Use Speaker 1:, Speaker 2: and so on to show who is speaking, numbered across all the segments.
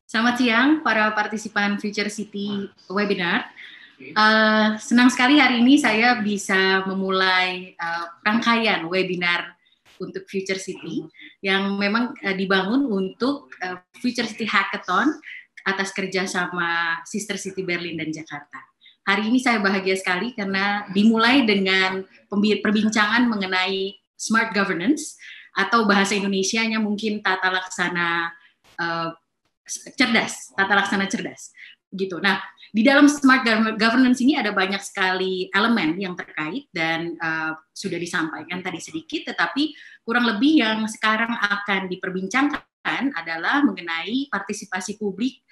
Speaker 1: Selamat siang para partisipan Future City webinar. Senang sekali hari ini saya bisa memulai rangkaian webinar untuk Future City yang memang dibangun untuk Future City Hackathon atas kerjasama Sister City Berlin dan Jakarta. Hari ini saya bahagia sekali karena dimulai dengan perbincangan mengenai smart governance atau bahasa Indonesianya mungkin tata laksana cerdas, tata laksana cerdas. Gitu. Nah, di dalam smart governance ini ada banyak sekali elemen yang terkait dan sudah disampaikan tadi sedikit, tetapi kurang lebih yang sekarang akan diperbincangkan adalah mengenai partisipasi publik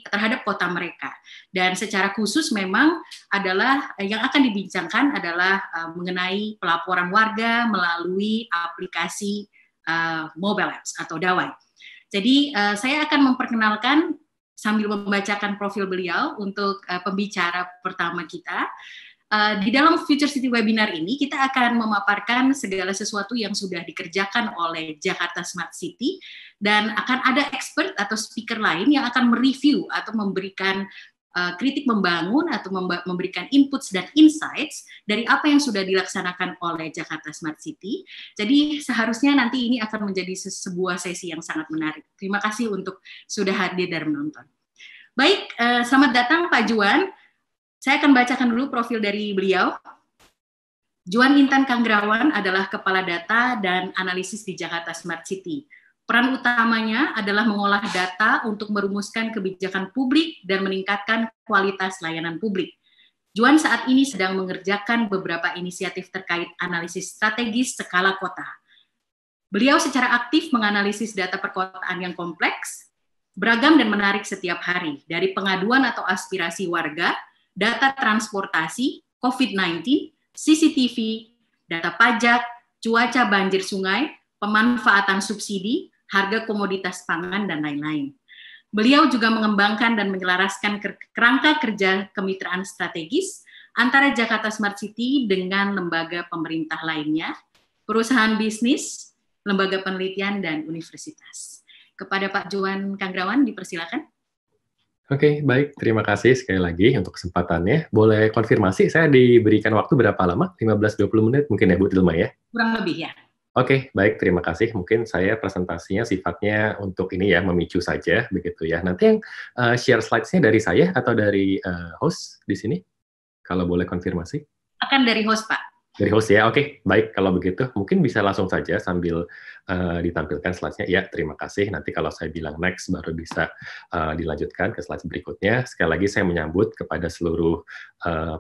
Speaker 1: terhadap kota mereka. Dan secara khusus memang adalah yang akan dibincangkan adalah mengenai pelaporan warga melalui aplikasi mobile apps atau dawai. Jadi saya akan memperkenalkan sambil membacakan profil beliau untuk pembicara pertama kita. Di dalam Future City webinar ini kita akan memaparkan segala sesuatu yang sudah dikerjakan oleh Jakarta Smart City dan akan ada expert atau speaker lain yang akan mereview atau memberikan kritik membangun atau memberikan inputs dan insights dari apa yang sudah dilaksanakan oleh Jakarta Smart City. Jadi seharusnya nanti ini akan menjadi sebuah sesi yang sangat menarik. Terima kasih untuk sudah hadir dan menonton. Baik, selamat datang Pak Juan. Saya akan bacakan dulu profil dari beliau. Juan Intan Kanggrawan adalah Kepala Data dan Analisis di Jakarta Smart City. Peran utamanya adalah mengolah data untuk merumuskan kebijakan publik dan meningkatkan kualitas layanan publik. Juan saat ini sedang mengerjakan beberapa inisiatif terkait analisis strategis skala kota. Beliau secara aktif menganalisis data perkotaan yang kompleks, beragam dan menarik setiap hari, dari pengaduan atau aspirasi warga, data transportasi, COVID-19, CCTV, data pajak, cuaca banjir sungai, pemanfaatan subsidi, harga komoditas pangan, dan lain-lain. Beliau juga mengembangkan dan menyelaraskan kerangka kerja kemitraan strategis antara Jakarta Smart City dengan lembaga pemerintah lainnya, perusahaan bisnis, lembaga penelitian, dan universitas. Kepada Pak Juan Kanggrawan, dipersilakan.
Speaker 2: Oke, baik. Terima kasih sekali lagi untuk kesempatannya. Boleh konfirmasi, saya diberikan waktu berapa lama? 15-20 menit mungkin ya, Bu Tilma ya?
Speaker 1: Kurang lebih ya.
Speaker 2: Oke, baik. Terima kasih. Mungkin saya presentasinya sifatnya untuk ini ya, memicu saja, begitu ya. Nanti yang share slides-nya dari saya atau dari host di sini? Kalau boleh konfirmasi.
Speaker 1: Akan dari host, Pak.
Speaker 2: Dari host ya, oke. Baik, kalau begitu mungkin bisa langsung saja sambil ditampilkan slide-nya. Ya, terima kasih. Nanti kalau saya bilang next, baru bisa dilanjutkan ke slide berikutnya. Sekali lagi saya menyambut kepada seluruh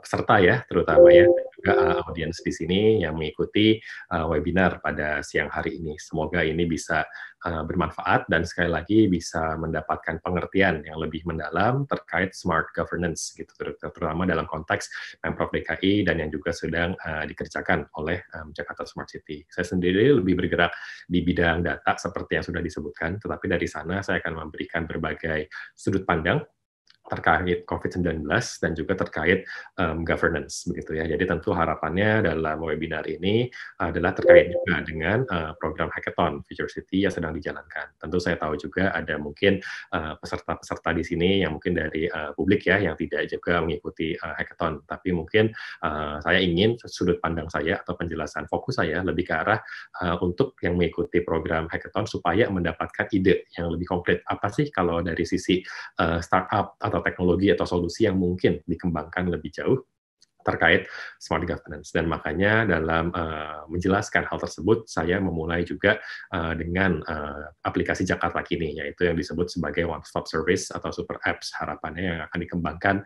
Speaker 2: peserta ya, terutama ya, dan juga audiens di sini yang mengikuti webinar pada siang hari ini. Semoga ini bisa bermanfaat dan sekali lagi bisa mendapatkan pengertian yang lebih mendalam terkait smart governance, gitu, terutama dalam konteks Pemprov DKI dan yang juga sedang dikerjakan oleh Jakarta Smart City. Saya sendiri lebih bergerak di bidang data seperti yang sudah disebutkan, tetapi dari sana saya akan memberikan berbagai sudut pandang terkait COVID-19 dan juga terkait governance, begitu ya. Jadi tentu harapannya dalam webinar ini adalah terkait juga dengan program Hackathon Future City yang sedang dijalankan. Tentu saya tahu juga ada mungkin peserta-peserta di sini yang mungkin dari publik ya, yang tidak juga mengikuti Hackathon, tapi mungkin saya ingin sudut pandang saya atau penjelasan fokus saya lebih ke arah untuk yang mengikuti program Hackathon supaya mendapatkan ide yang lebih konkret. Apa sih kalau dari sisi startup atau teknologi atau solusi yang mungkin dikembangkan lebih jauh terkait smart governance. Dan makanya dalam menjelaskan hal tersebut, saya memulai juga dengan aplikasi Jakarta Kini, yaitu yang disebut sebagai one-stop service atau super apps, harapannya yang akan dikembangkan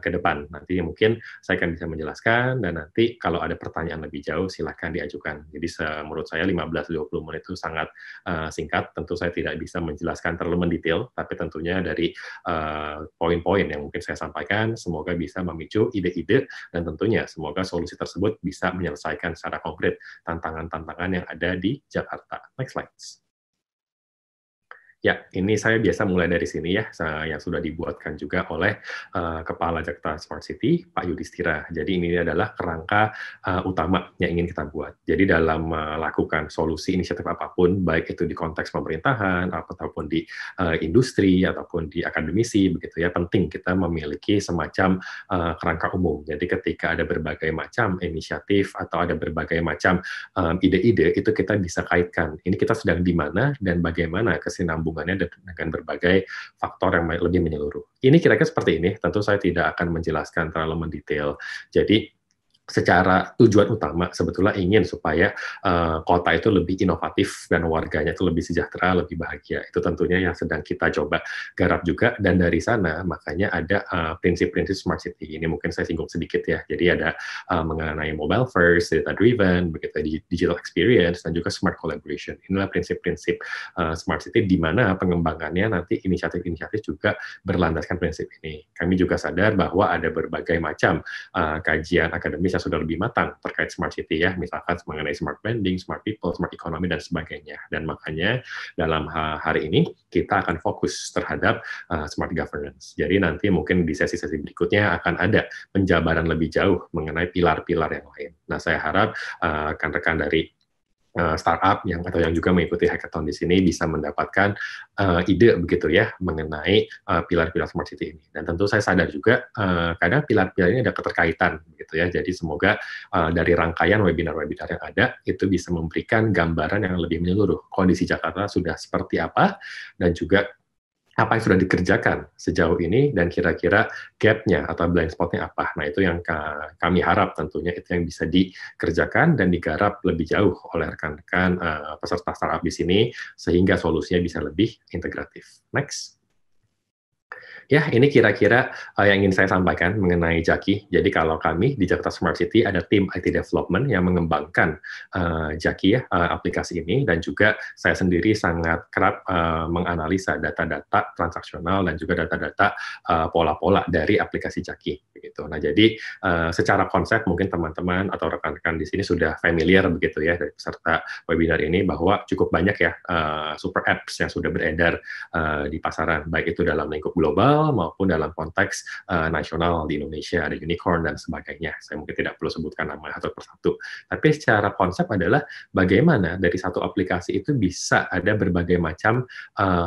Speaker 2: ke depan. Nanti mungkin saya akan bisa menjelaskan, dan nanti kalau ada pertanyaan lebih jauh, silahkan diajukan. Jadi menurut saya 15-20 menit itu sangat singkat. Tentu saya tidak bisa menjelaskan terlalu mendetail, tapi tentunya dari poin-poin yang mungkin saya sampaikan, semoga bisa memicu ide-ide dan tentunya semoga solusi tersebut bisa menyelesaikan secara konkret tantangan-tantangan yang ada di Jakarta. Next slide. Ya, ini saya biasa mulai dari sini ya, yang sudah dibuatkan juga oleh Kepala Jakarta Smart City, Pak Yudhistira. Jadi ini adalah kerangka utama yang ingin kita buat. Jadi dalam melakukan solusi inisiatif apapun, baik itu di konteks pemerintahan, ataupun di industri, ataupun di akademisi, begitu ya, penting kita memiliki semacam kerangka umum. Jadi ketika ada berbagai macam inisiatif atau ada berbagai macam ide-ide, itu kita bisa kaitkan. Ini kita sedang di mana dan bagaimana kesinambungan dengan berbagai faktor yang lebih menyeluruh. Ini kira-kira seperti ini, tentu saya tidak akan menjelaskan terlalu mendetail. Jadi, secara tujuan utama sebetulnya ingin supaya kota itu lebih inovatif dan warganya itu lebih sejahtera, lebih bahagia. Itu tentunya yang sedang kita coba garap juga, dan dari sana makanya ada prinsip-prinsip Smart City. Ini mungkin saya singgung sedikit ya. Jadi ada mengenai mobile first, data driven, begitu, digital experience, dan juga smart collaboration. Inilah prinsip-prinsip Smart City di mana pengembangannya nanti inisiatif-inisiatif juga berlandaskan prinsip ini. Kami juga sadar bahwa ada berbagai macam kajian akademis yang sudah lebih matang terkait Smart City ya, misalkan mengenai smart branding, smart people, smart economy, dan sebagainya. Dan makanya dalam hari ini kita akan fokus terhadap smart governance. Jadi nanti mungkin di sesi-sesi berikutnya akan ada penjabaran lebih jauh mengenai pilar-pilar yang lain. Nah, saya harap rekan-rekan dari startup atau yang juga mengikuti hackathon di sini bisa mendapatkan ide begitu ya mengenai pilar-pilar Smart City ini. Dan tentu saya sadar juga kadang pilar-pilar ini ada keterkaitan begitu ya. Jadi semoga dari rangkaian webinar-webinar yang ada itu bisa memberikan gambaran yang lebih menyeluruh. Kondisi Jakarta sudah seperti apa, dan juga apa yang sudah dikerjakan sejauh ini, dan kira-kira gap-nya atau blind spot-nya apa. Nah, itu yang kami harap tentunya itu yang bisa dikerjakan dan digarap lebih jauh oleh rekan-rekan peserta startup di sini, sehingga solusinya bisa lebih integratif. Next. Ya, ini kira-kira yang ingin saya sampaikan mengenai Jaki. Jadi kalau kami di Jakarta Smart City ada tim IT development yang mengembangkan Jaki ya, aplikasi ini, dan juga saya sendiri sangat kerap menganalisa data-data transaksional dan juga data-data pola-pola dari aplikasi Jaki. Begitu. Nah, jadi secara konsep mungkin teman-teman atau rekan-rekan di sini sudah familiar begitu ya dari peserta webinar ini, bahwa cukup banyak ya super apps yang sudah beredar di pasaran, baik itu dalam lingkup global maupun dalam konteks nasional. Di Indonesia ada unicorn dan sebagainya. Saya mungkin tidak perlu sebutkan nama satu persatu. Tapi secara konsep adalah bagaimana dari satu aplikasi itu bisa ada berbagai macam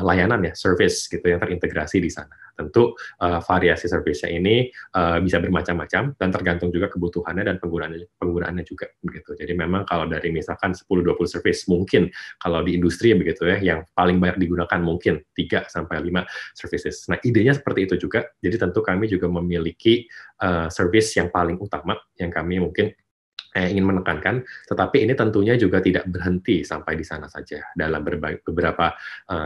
Speaker 2: layanan ya, service gitu yang terintegrasi di sana. Tentu variasi service-nya ini bisa bermacam-macam dan tergantung juga kebutuhannya dan penggunaannya juga begitu. Jadi memang kalau dari misalkan 10-20 service, mungkin kalau di industri begitu ya, yang paling banyak digunakan mungkin 3-5 services. Nah, idenya seperti itu juga. Jadi tentu kami juga memiliki service yang paling utama yang kami mungkin ingin menekankan, tetapi ini tentunya juga tidak berhenti sampai di sana saja. Dalam beberapa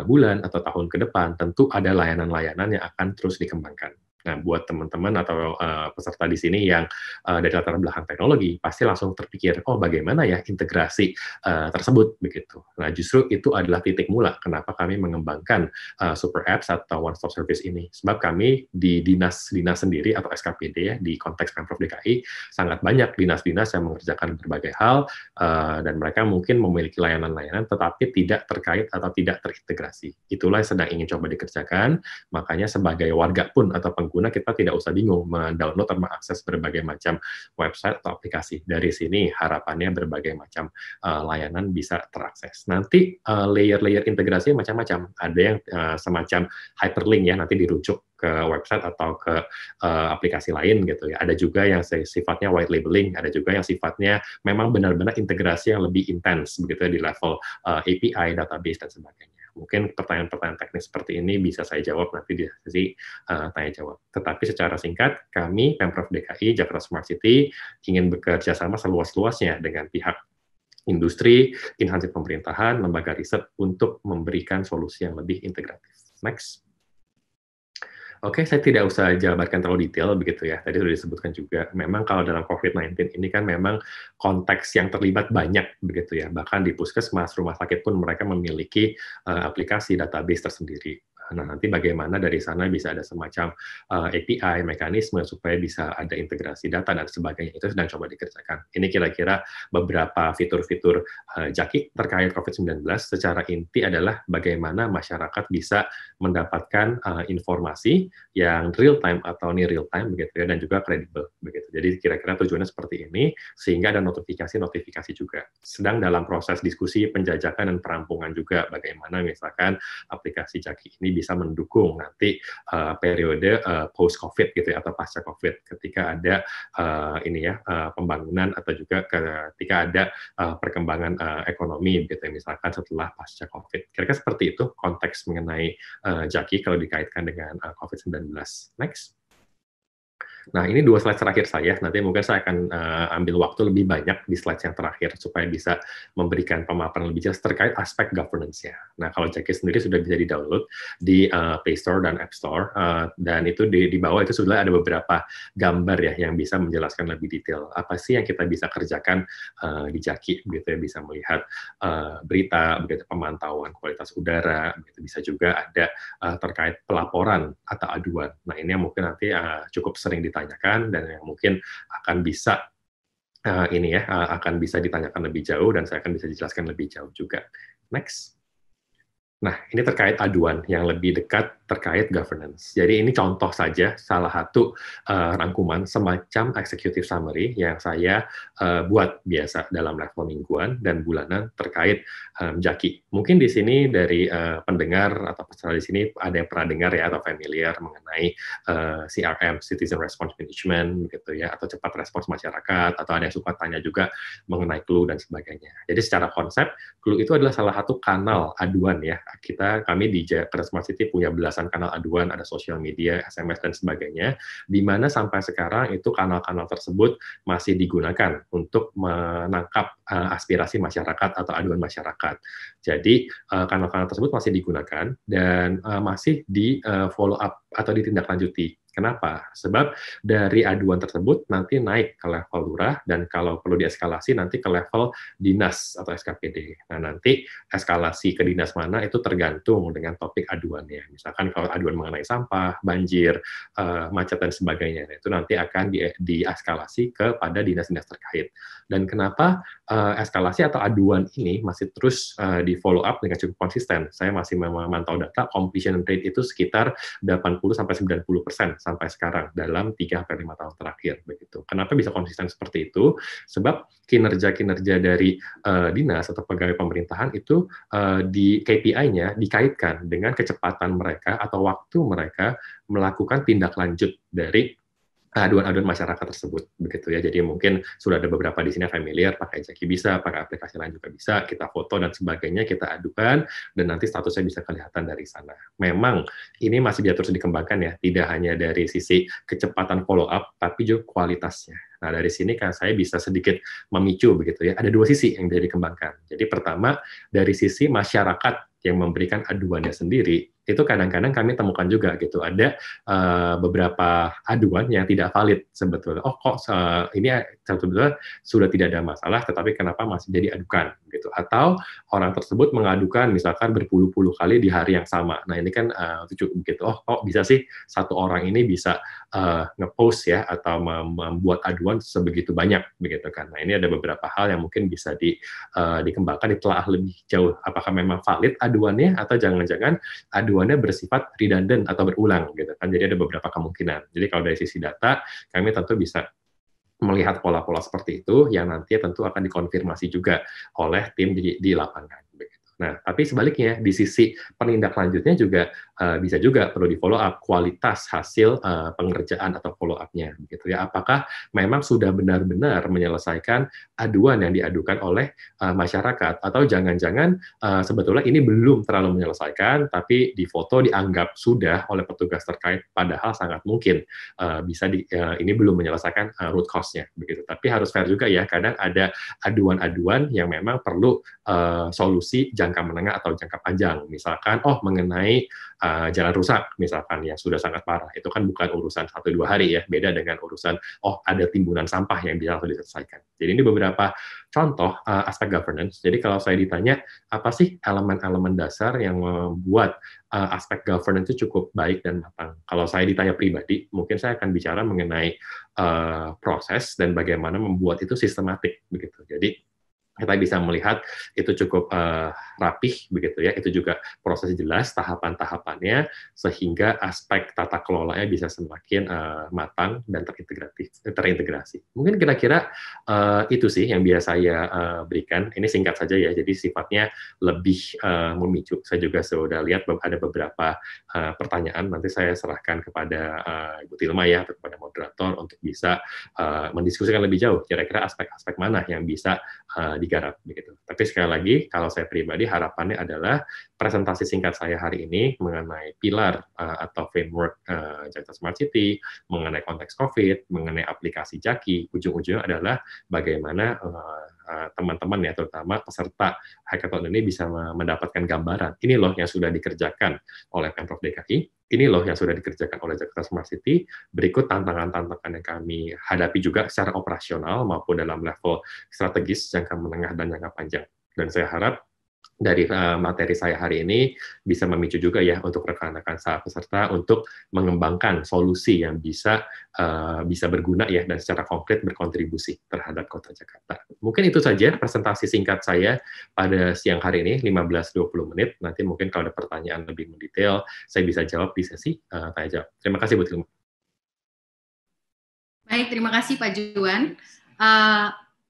Speaker 2: bulan atau tahun ke depan, tentu ada layanan-layanan yang akan terus dikembangkan. Nah, buat teman-teman atau peserta di sini yang dari latar belakang teknologi, pasti langsung terpikir, oh bagaimana ya integrasi tersebut, begitu. Nah, justru itu adalah titik mula kenapa kami mengembangkan super apps atau one stop service ini. Sebab kami di dinas-dinas sendiri atau SKPD ya, di konteks Pemprov DKI, sangat banyak dinas-dinas yang mengerjakan berbagai hal, dan mereka mungkin memiliki layanan-layanan tetapi tidak terkait atau tidak terintegrasi. Itulah yang sedang ingin coba dikerjakan, makanya sebagai warga pun atau pengguna, kita tidak usah bingung mendownload atau mengakses berbagai macam website atau aplikasi. Dari sini harapannya berbagai macam layanan bisa terakses. Nanti layer-layer integrasi macam-macam. Ada yang semacam hyperlink ya, nanti dirujuk ke website atau ke aplikasi lain gitu ya. Ada juga yang sifatnya white labeling, ada juga yang sifatnya memang benar-benar integrasi yang lebih intens begitu ya, di level API, database, dan sebagainya. Mungkin pertanyaan-pertanyaan teknis seperti ini bisa saya jawab nanti di sesi tanya jawab. Tetapi secara singkat, kami Pemprov DKI Jakarta Smart City ingin bekerja sama seluas-luasnya dengan pihak industri, instansi pemerintahan, lembaga riset untuk memberikan solusi yang lebih integratif. Next. Oke, saya tidak usah jabarkan terlalu detail begitu ya. Tadi sudah disebutkan juga, memang kalau dalam COVID-19 ini kan memang konteks yang terlibat banyak begitu ya. Bahkan di puskesmas, rumah sakit pun mereka memiliki aplikasi database tersendiri. Nah, nanti bagaimana dari sana bisa ada semacam API, mekanisme supaya bisa ada integrasi data dan sebagainya, itu sedang coba dikerjakan. Ini kira-kira beberapa fitur-fitur Jaki terkait COVID-19. Secara inti adalah bagaimana masyarakat bisa mendapatkan informasi yang real time atau near real time begitu ya, dan juga kredibel begitu. Jadi kira-kira tujuannya seperti ini, sehingga ada notifikasi juga. Sedang dalam proses diskusi penjajakan dan perampungan juga, bagaimana misalkan aplikasi Jaki ini bisa mendukung nanti periode post COVID gitu ya, atau pasca COVID, ketika ada pembangunan atau juga ketika ada perkembangan ekonomi gitu ya, misalkan setelah pasca COVID. Kira-kira seperti itu konteks mengenai Jaki kalau dikaitkan dengan COVID-19. Next. Nah, ini 2 slide terakhir saya. Nanti mungkin saya akan ambil waktu lebih banyak di slide yang terakhir supaya bisa memberikan pemaparan lebih jelas terkait aspek governance-nya. Nah, kalau Jaki sendiri sudah bisa di-download di Play Store dan App Store, dan itu di bawah itu sudah ada beberapa gambar ya yang bisa menjelaskan lebih detail apa sih yang kita bisa kerjakan di Jaki, begitu ya, bisa melihat berita, begitu, pemantauan kualitas udara, begitu, bisa juga ada terkait pelaporan atau aduan. Nah, ini yang mungkin nanti cukup sering ditanyakan dan yang mungkin akan bisa akan bisa ditanyakan lebih jauh dan saya akan bisa dijelaskan lebih jauh juga. Next. Nah, ini terkait aduan yang lebih dekat terkait governance. Jadi ini contoh saja salah satu rangkuman semacam executive summary yang saya buat biasa dalam level mingguan dan bulanan terkait Jaki. Mungkin di sini dari pendengar atau peserta di sini ada yang pernah dengar ya atau familiar mengenai CRM, Citizen Response Management, gitu ya, atau cepat respons masyarakat, atau ada yang suka tanya juga mengenai clue dan sebagainya. Jadi secara konsep, clue itu adalah salah satu kanal aduan ya. Kami di Jakarta Smart City punya belasan kanal aduan, ada sosial media, SMS, dan sebagainya, di mana sampai sekarang itu kanal-kanal tersebut masih digunakan untuk menangkap aspirasi masyarakat atau aduan masyarakat. Jadi, kanal-kanal tersebut masih digunakan dan masih di follow up atau ditindaklanjuti. Kenapa? Sebab dari aduan tersebut nanti naik ke level lurah dan kalau perlu dieskalasi nanti ke level dinas atau SKPD. Nah, nanti eskalasi ke dinas mana itu tergantung dengan topik aduannya. Misalkan kalau aduan mengenai sampah, banjir, macet dan sebagainya, itu nanti akan dieskalasi kepada dinas-dinas terkait. Dan kenapa eskalasi atau aduan ini masih terus di follow up dengan cukup konsisten? Saya masih memantau data completion rate itu sekitar 80-90% sampai sekarang dalam 3-5 tahun terakhir begitu. Kenapa bisa konsisten seperti itu? Sebab kinerja-kinerja dari dinas atau pegawai pemerintahan itu di KPI-nya dikaitkan dengan kecepatan mereka atau waktu mereka melakukan tindak lanjut dari aduan-aduan masyarakat tersebut begitu ya. Jadi mungkin sudah ada beberapa di sini familiar, pakai Jaki bisa, pakai aplikasi lain juga bisa, kita foto dan sebagainya, kita adukan dan nanti statusnya bisa kelihatan dari sana. Memang ini masih bisa terus dikembangkan ya, tidak hanya dari sisi kecepatan follow up tapi juga kualitasnya. Nah, dari sini kan saya bisa sedikit memicu begitu ya. Ada 2 sisi yang bisa dikembangkan. Jadi pertama dari sisi masyarakat yang memberikan aduannya sendiri, itu kadang-kadang kami temukan juga gitu, ada beberapa aduan yang tidak valid sebetulnya. Oh kok ini sebetulnya sudah tidak ada masalah, tetapi kenapa masih jadi adukan gitu? Atau orang tersebut mengadukan misalkan berpuluh-puluh kali di hari yang sama. Nah ini kan lucu begitu. Oh kok bisa sih satu orang ini bisa ngepost ya atau membuat aduan sebegitu banyak begitu kan? Nah ini ada beberapa hal yang mungkin bisa dikembangkan, ditelaah lebih jauh. Apakah memang valid aduannya atau jangan-jangan aduannya bersifat redundant atau berulang gitu kan. Jadi ada beberapa kemungkinan. Jadi kalau dari sisi data kami tentu bisa melihat pola-pola seperti itu yang nanti tentu akan dikonfirmasi juga oleh tim di lapangan. Nah, tapi sebaliknya di sisi penindaklanjutnya juga bisa juga perlu di follow up kualitas hasil pengerjaan atau follow up-nya gitu ya. Apakah memang sudah benar-benar menyelesaikan aduan yang diadukan oleh masyarakat atau jangan-jangan sebetulnya ini belum terlalu menyelesaikan tapi di foto dianggap sudah oleh petugas terkait padahal sangat mungkin bisa ini belum menyelesaikan root cause-nya begitu. Tapi harus fair juga ya, kadang ada aduan-aduan yang memang perlu solusi jangka jangka menengah atau jangka panjang. Misalkan, mengenai jalan rusak, misalkan yang sudah sangat parah, itu kan bukan urusan 1-2 hari ya, beda dengan urusan, ada timbunan sampah yang bisa langsung diselesaikan. Jadi ini beberapa contoh aspek governance. Jadi kalau saya ditanya, apa sih elemen-elemen dasar yang membuat aspek governance itu cukup baik dan matang? Kalau saya ditanya pribadi, mungkin saya akan bicara mengenai proses dan bagaimana membuat itu sistematik begitu. Jadi kita bisa melihat itu cukup rapih begitu ya, itu juga proses jelas tahapan-tahapannya sehingga aspek tata kelolanya bisa semakin matang dan terintegrasi. Mungkin kira-kira itu sih yang biasa saya berikan. Ini singkat saja ya, jadi sifatnya lebih memicu. Saya juga sudah lihat ada beberapa pertanyaan, nanti saya serahkan kepada Ibu Tilma ya, atau kepada moderator untuk bisa mendiskusikan lebih jauh kira-kira aspek-aspek mana yang bisa digarap begitu. Tapi sekali lagi, kalau saya pribadi harapannya adalah presentasi singkat saya hari ini mengenai pilar atau framework Jakarta Smart City, mengenai konteks COVID, mengenai aplikasi Jaki, ujung-ujungnya adalah bagaimana teman-teman ya, terutama peserta hackathon ini bisa mendapatkan gambaran. Ini loh yang sudah dikerjakan oleh Pemprov DKI, ini loh yang sudah dikerjakan oleh Jakarta Smart City, berikut tantangan-tantangan yang kami hadapi juga secara operasional maupun dalam level strategis, jangka menengah dan jangka panjang. Dan saya harap dari materi saya hari ini bisa memicu juga ya untuk rekan-rekan peserta untuk mengembangkan solusi yang bisa berguna ya dan secara konkret berkontribusi terhadap Kota Jakarta. Mungkin itu saja presentasi singkat saya pada siang hari ini, 15-20 menit. Nanti mungkin kalau ada pertanyaan lebih mendetail, saya bisa jawab di sesi tanya jawab. Terima kasih Bu Tilma.
Speaker 1: Baik, terima kasih Pak Juan.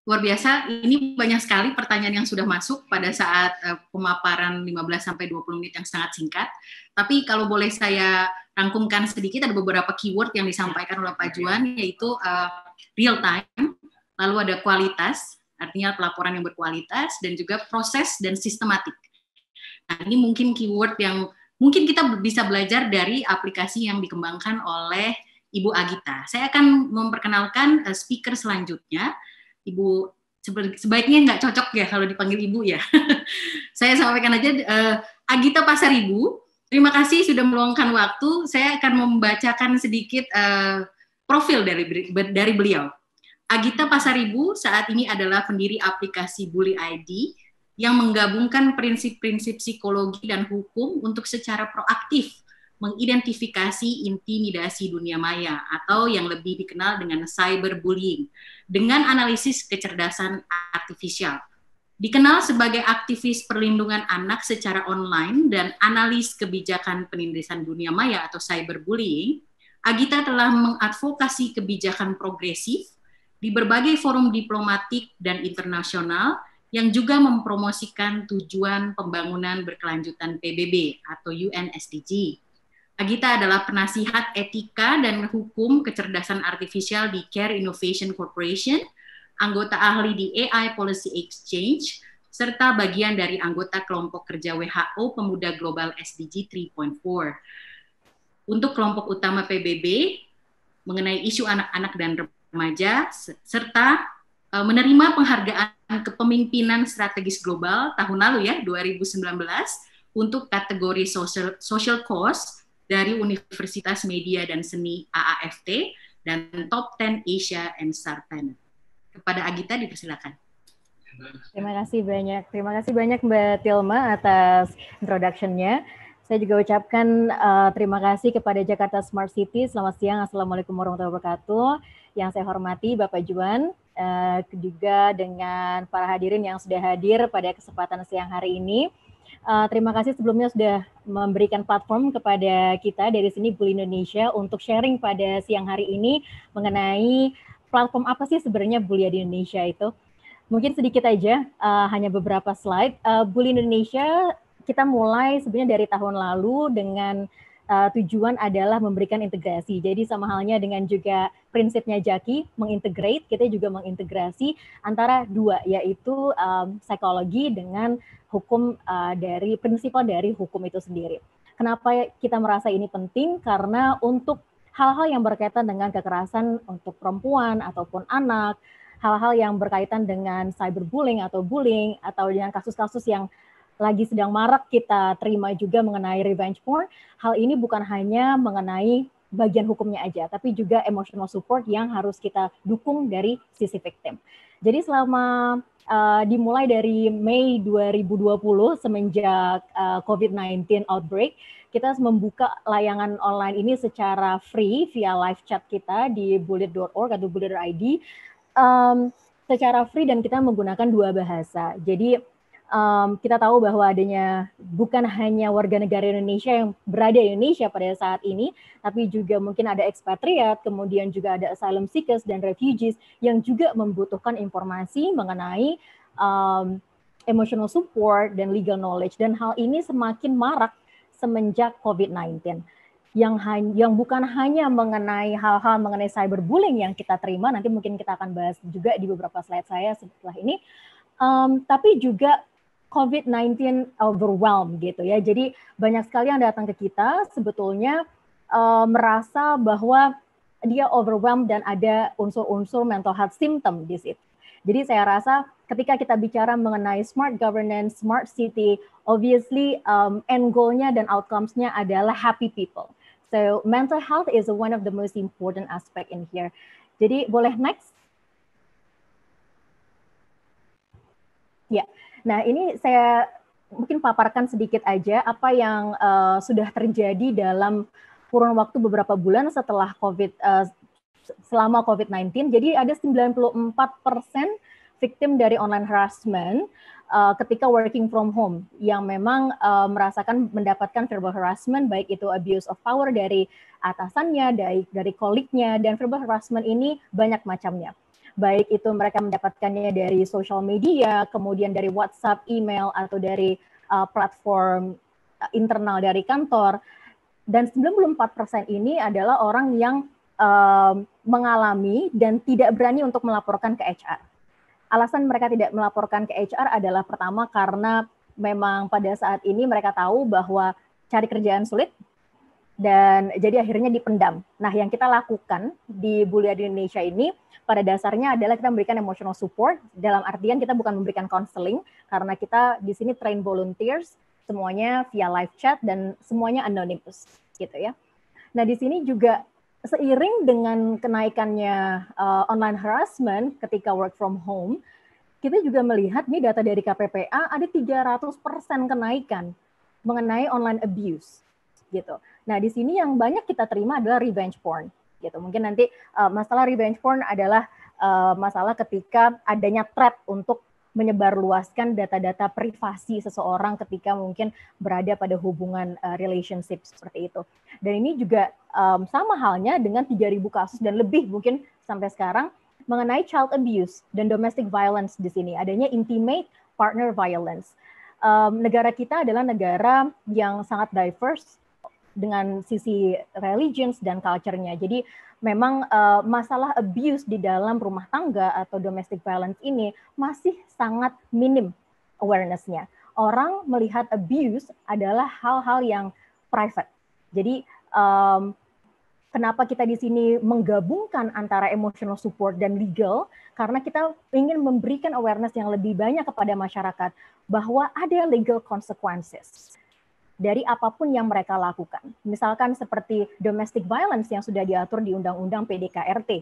Speaker 1: Luar biasa, ini banyak sekali pertanyaan yang sudah masuk pada saat pemaparan 15-20 menit yang sangat singkat. Tapi kalau boleh saya rangkumkan sedikit, ada beberapa keyword yang disampaikan oleh Pak Juan, yaitu real time, lalu ada kualitas, artinya pelaporan yang berkualitas, dan juga proses dan sistematik. Nah, ini mungkin keyword yang mungkin kita bisa belajar dari aplikasi yang dikembangkan oleh Ibu Agita. Saya akan memperkenalkan speaker selanjutnya. Ibu, sebaiknya nggak cocok ya kalau dipanggil Ibu ya. Saya sampaikan aja, Agita Pasaribu, terima kasih sudah meluangkan waktu. Saya akan membacakan sedikit profil dari beliau. Agita Pasaribu saat ini adalah pendiri aplikasi Bully ID yang menggabungkan prinsip-prinsip psikologi dan hukum untuk secara proaktif mengidentifikasi intimidasi dunia maya atau yang lebih dikenal dengan cyberbullying dengan analisis kecerdasan artifisial. Dikenal sebagai aktivis perlindungan anak secara online dan analis kebijakan penindasan dunia maya atau cyberbullying, Agita telah mengadvokasi kebijakan progresif di berbagai forum diplomatik dan internasional yang juga mempromosikan tujuan pembangunan berkelanjutan PBB atau UN SDG. Agita adalah penasihat etika dan hukum kecerdasan artifisial di Care Innovation Corporation, anggota ahli di AI Policy Exchange, serta bagian dari anggota kelompok kerja WHO Pemuda Global SDG 3.4. Untuk kelompok utama PBB, mengenai isu anak-anak dan remaja, serta menerima penghargaan kepemimpinan strategis global tahun lalu ya, 2019, untuk kategori social cause dari Universitas Media dan Seni AAFT dan Top 10 Asia and STAR Panel. Kepada Agita dipersilakan.
Speaker 3: Terima kasih banyak Mbak Tilma atas introduction-nya. Saya juga ucapkan terima kasih kepada Jakarta Smart City. Selamat siang, Assalamualaikum warahmatullahi wabarakatuh. Yang saya hormati Bapak Juan, juga dengan para hadirin yang sudah hadir pada kesempatan siang hari ini. Terima kasih sebelumnya sudah memberikan platform kepada kita dari sini Bully Indonesia untuk sharing pada siang hari ini mengenai platform apa sih sebenarnya Bully di Indonesia itu. Mungkin sedikit aja, hanya beberapa slide. Bully Indonesia kita mulai sebenarnya dari tahun lalu dengan tujuan adalah memberikan integrasi. Jadi sama halnya dengan juga prinsipnya Jaki, mengintegrate, kita juga mengintegrasi antara dua, yaitu psikologi dengan hukum dari prinsipal dari hukum itu sendiri. Kenapa kita merasa ini penting? Karena untuk hal-hal yang berkaitan dengan kekerasan untuk perempuan ataupun anak, hal-hal yang berkaitan dengan cyberbullying atau bullying atau dengan kasus-kasus yang lagi sedang marak kita terima juga mengenai revenge porn, hal ini bukan hanya mengenai bagian hukumnya aja, tapi juga emotional support yang harus kita dukung dari sisi victim. Jadi selama dimulai dari Mei 2020 semenjak COVID-19 outbreak, kita membuka layangan online ini secara free via live chat kita di bullet.org atau bullet.id secara free, dan kita menggunakan 2 bahasa. Jadi kita tahu bahwa adanya bukan hanya warga negara Indonesia yang berada di Indonesia pada saat ini, tapi juga mungkin ada expatriate, kemudian juga ada asylum seekers dan refugees yang juga membutuhkan informasi mengenai emotional support dan legal knowledge. Dan hal ini semakin marak semenjak COVID-19. Yang bukan hanya mengenai hal-hal mengenai cyberbullying yang kita terima, nanti mungkin kita akan bahas juga di beberapa slide saya setelah ini, tapi juga COVID-19 overwhelm gitu ya. Jadi banyak sekali yang datang ke kita sebetulnya merasa bahwa dia overwhelmed dan ada unsur-unsur mental health symptom di situ. Jadi saya rasa ketika kita bicara mengenai smart governance, smart city, obviously end goal-nya dan outcomes-nya adalah happy people. So mental health is one of the most important aspect in here. Jadi boleh next? Ya. Nah, ini saya mungkin paparkan sedikit aja apa yang sudah terjadi dalam kurun waktu beberapa bulan setelah selama COVID-19. Jadi ada 94% victim dari online harassment ketika working from home yang memang mendapatkan verbal harassment, baik itu abuse of power dari atasannya, dari kolegnya, dan verbal harassment ini banyak macamnya. Baik itu mereka mendapatkannya dari social media, kemudian dari WhatsApp, email, atau dari platform internal dari kantor. Dan 94% ini adalah orang yang mengalami dan tidak berani untuk melaporkan ke HR. Alasan mereka tidak melaporkan ke HR adalah pertama karena memang pada saat ini mereka tahu bahwa cari kerjaan sulit, dan jadi akhirnya dipendam. Nah, yang kita lakukan di Bullia di Indonesia ini pada dasarnya adalah kita memberikan emotional support, dalam artian kita bukan memberikan counseling, karena kita di sini train volunteers, semuanya via live chat dan semuanya anonymous gitu ya. Nah, di sini juga seiring dengan kenaikannya online harassment ketika work from home, kita juga melihat nih data dari KPPA ada 300% kenaikan mengenai online abuse gitu. Nah, di sini yang banyak kita terima adalah revenge porn gitu. Mungkin nanti masalah revenge porn adalah masalah ketika adanya threat untuk menyebarluaskan data-data privasi seseorang ketika mungkin berada pada hubungan relationship seperti itu. Dan ini juga sama halnya dengan 3.000 kasus dan lebih mungkin sampai sekarang mengenai child abuse dan domestic violence di sini. Adanya intimate partner violence. Negara kita adalah negara yang sangat diverse dengan sisi religions dan culture-nya. Jadi memang masalah abuse di dalam rumah tangga atau domestic violence ini masih sangat minim awareness-nya. Orang melihat abuse adalah hal-hal yang private. Jadi kenapa kita di sini menggabungkan antara emotional support dan legal? Karena kita ingin memberikan awareness yang lebih banyak kepada masyarakat bahwa ada legal consequences dari apapun yang mereka lakukan. Misalkan seperti domestic violence yang sudah diatur di Undang-Undang PDKRT.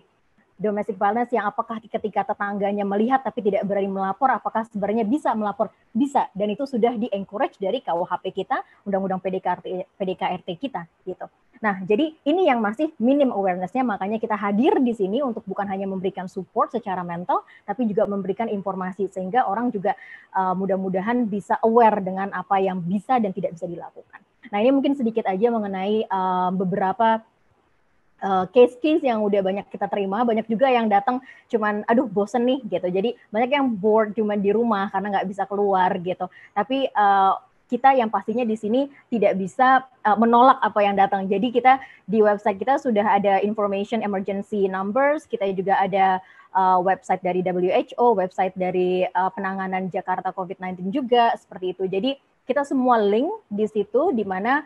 Speaker 3: Domestic violence yang apakah ketika tetangganya melihat tapi tidak berani melapor, apakah sebenarnya bisa melapor? Bisa, dan itu sudah di-encourage dari KUHP kita, Undang-Undang PDKRT kita gitu. Nah, jadi ini yang masih minim awareness-nya, makanya kita hadir di sini untuk bukan hanya memberikan support secara mental, tapi juga memberikan informasi sehingga orang juga mudah-mudahan bisa aware dengan apa yang bisa dan tidak bisa dilakukan. Nah, ini mungkin sedikit aja mengenai beberapa case-case yang udah banyak kita terima. Banyak juga yang datang cuman aduh bosen nih gitu. Jadi banyak yang bored cuman di rumah karena nggak bisa keluar gitu. Tapi kita yang pastinya di sini tidak bisa menolak apa yang datang. Jadi kita di website kita sudah ada information emergency numbers, kita juga ada website dari WHO, website dari penanganan Jakarta COVID-19 juga seperti itu. Jadi kita semua link di situ di mana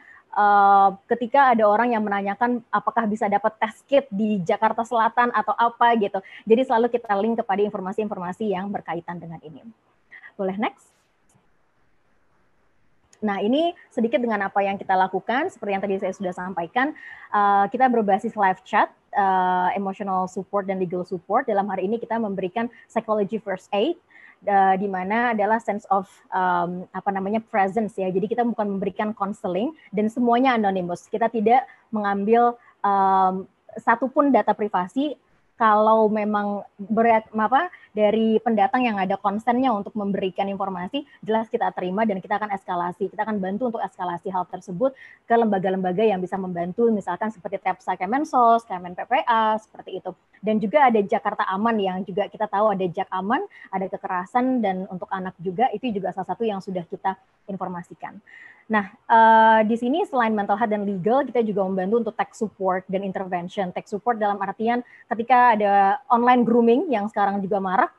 Speaker 3: ketika ada orang yang menanyakan apakah bisa dapat test kit di Jakarta Selatan atau apa gitu. Jadi selalu kita link kepada informasi-informasi yang berkaitan dengan ini. Boleh next? Nah, ini sedikit dengan apa yang kita lakukan, seperti yang tadi saya sudah sampaikan, kita berbasis live chat, emotional support dan legal support. Dalam hari ini kita memberikan psychology first aid, di mana adalah sense of presence ya. Jadi kita bukan memberikan counseling dan semuanya anonymous. Kita tidak mengambil satupun data privasi. Kalau memang dari pendatang yang ada konsennya untuk memberikan informasi, jelas kita terima dan kita akan eskalasi. Kita akan bantu untuk eskalasi hal tersebut ke lembaga-lembaga yang bisa membantu, misalkan seperti TEPSA Kemensos, Kemen PPA, seperti itu. Dan juga ada Jakarta Aman yang juga kita tahu ada Jak Aman, ada kekerasan, dan untuk anak juga, itu juga salah satu yang sudah kita informasikan. Nah, di sini selain mental health dan legal, kita juga membantu untuk tech support dan intervention. Tech support dalam artian ketika ada online grooming yang sekarang juga marak,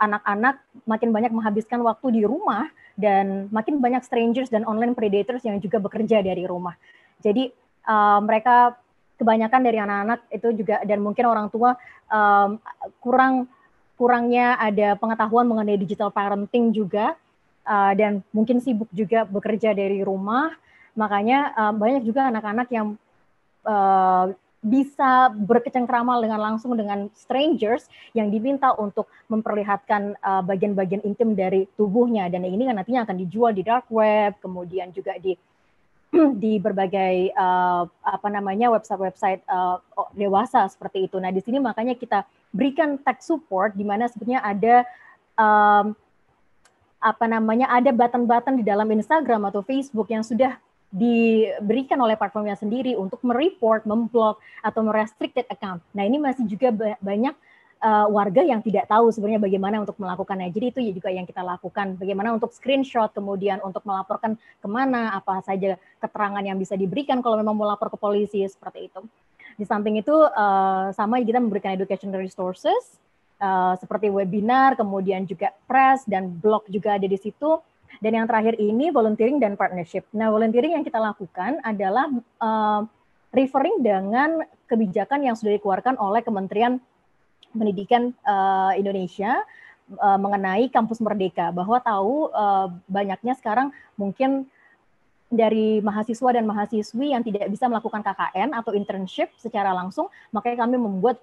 Speaker 3: anak-anak makin banyak menghabiskan waktu di rumah dan makin banyak strangers dan online predators yang juga bekerja dari rumah. Jadi mereka kebanyakan dari anak-anak itu juga, dan mungkin orang tua kurangnya ada pengetahuan mengenai digital parenting juga. Dan mungkin sibuk juga bekerja dari rumah, makanya banyak juga anak-anak yang bisa berkecengkrama dengan langsung dengan strangers yang diminta untuk memperlihatkan bagian-bagian intim dari tubuhnya, dan ini kan nantinya akan dijual di dark web, kemudian juga di berbagai website-website dewasa seperti itu. Nah, di sini makanya kita berikan tech support, di mana sebetulnya ada ada button-button di dalam Instagram atau Facebook yang sudah diberikan oleh platformnya sendiri untuk mereport, memblok, atau merestricted account. Nah, ini masih juga banyak warga yang tidak tahu sebenarnya bagaimana untuk melakukannya. Jadi itu juga yang kita lakukan, bagaimana untuk screenshot, kemudian untuk melaporkan kemana, apa saja keterangan yang bisa diberikan kalau memang mau lapor ke polisi, seperti itu. Di samping itu, sama kita memberikan education resources, seperti webinar, kemudian juga press dan blog juga ada di situ. Dan yang terakhir ini volunteering dan partnership. Nah, volunteering yang kita lakukan adalah referring dengan kebijakan yang sudah dikeluarkan oleh Kementerian Pendidikan Indonesia mengenai kampus merdeka, bahwa tahu banyaknya sekarang mungkin dari mahasiswa dan mahasiswi yang tidak bisa melakukan KKN atau internship secara langsung, makanya kami membuat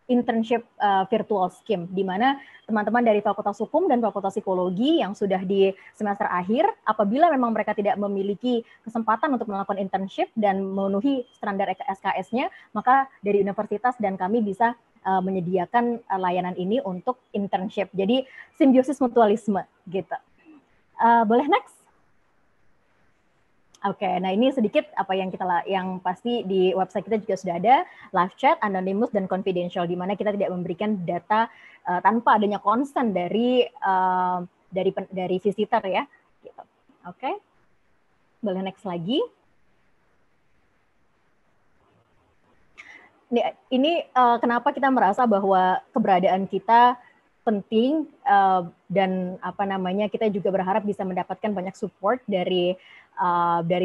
Speaker 3: internship virtual scheme, di mana teman-teman dari Fakultas Hukum dan Fakultas Psikologi yang sudah di semester akhir, apabila memang mereka tidak memiliki kesempatan untuk melakukan internship dan memenuhi standar SKS-nya, maka dari universitas dan kami bisa menyediakan layanan ini untuk internship. Jadi simbiosis mutualisme gitu. Boleh next? Oke, nah ini sedikit apa yang pasti di website kita juga sudah ada live chat, anonymous dan confidential, di mana kita tidak memberikan data tanpa adanya consent dari visitor ya. Gitu. Oke, boleh next lagi. Ini kenapa kita merasa bahwa keberadaan kita penting dan kita juga berharap bisa mendapatkan banyak support dari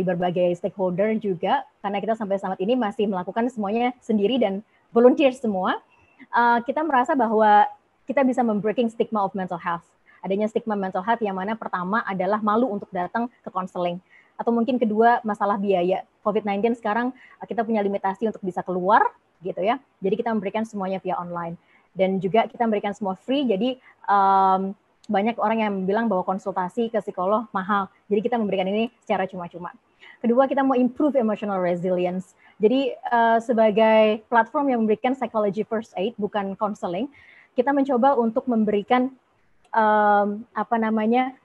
Speaker 3: berbagai stakeholder juga, karena kita sampai saat ini masih melakukan semuanya sendiri dan volunteer semua. Kita merasa bahwa kita bisa membreaking stigma of mental health. Adanya stigma mental health yang mana pertama adalah malu untuk datang ke counseling, atau mungkin kedua masalah biaya. COVID-19 sekarang kita punya limitasi untuk bisa keluar gitu ya. Jadi kita memberikan semuanya via online. Dan juga kita memberikan semua free, jadi banyak orang yang bilang bahwa konsultasi ke psikolog mahal. Jadi kita memberikan ini secara cuma-cuma. Kedua, kita mau improve emotional resilience. Jadi sebagai platform yang memberikan psychology first aid, bukan counseling, kita mencoba untuk memberikan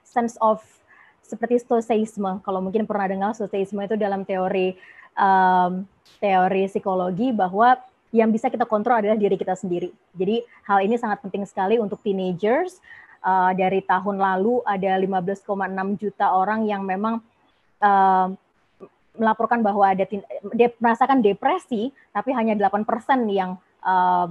Speaker 3: sense of seperti stoicism. Kalau mungkin pernah dengar stoicism itu dalam teori psikologi, bahwa yang bisa kita kontrol adalah diri kita sendiri. Jadi hal ini sangat penting sekali untuk teenagers. Dari tahun lalu ada 15,6 juta orang yang memang melaporkan bahwa merasakan depresi, tapi hanya 8% yang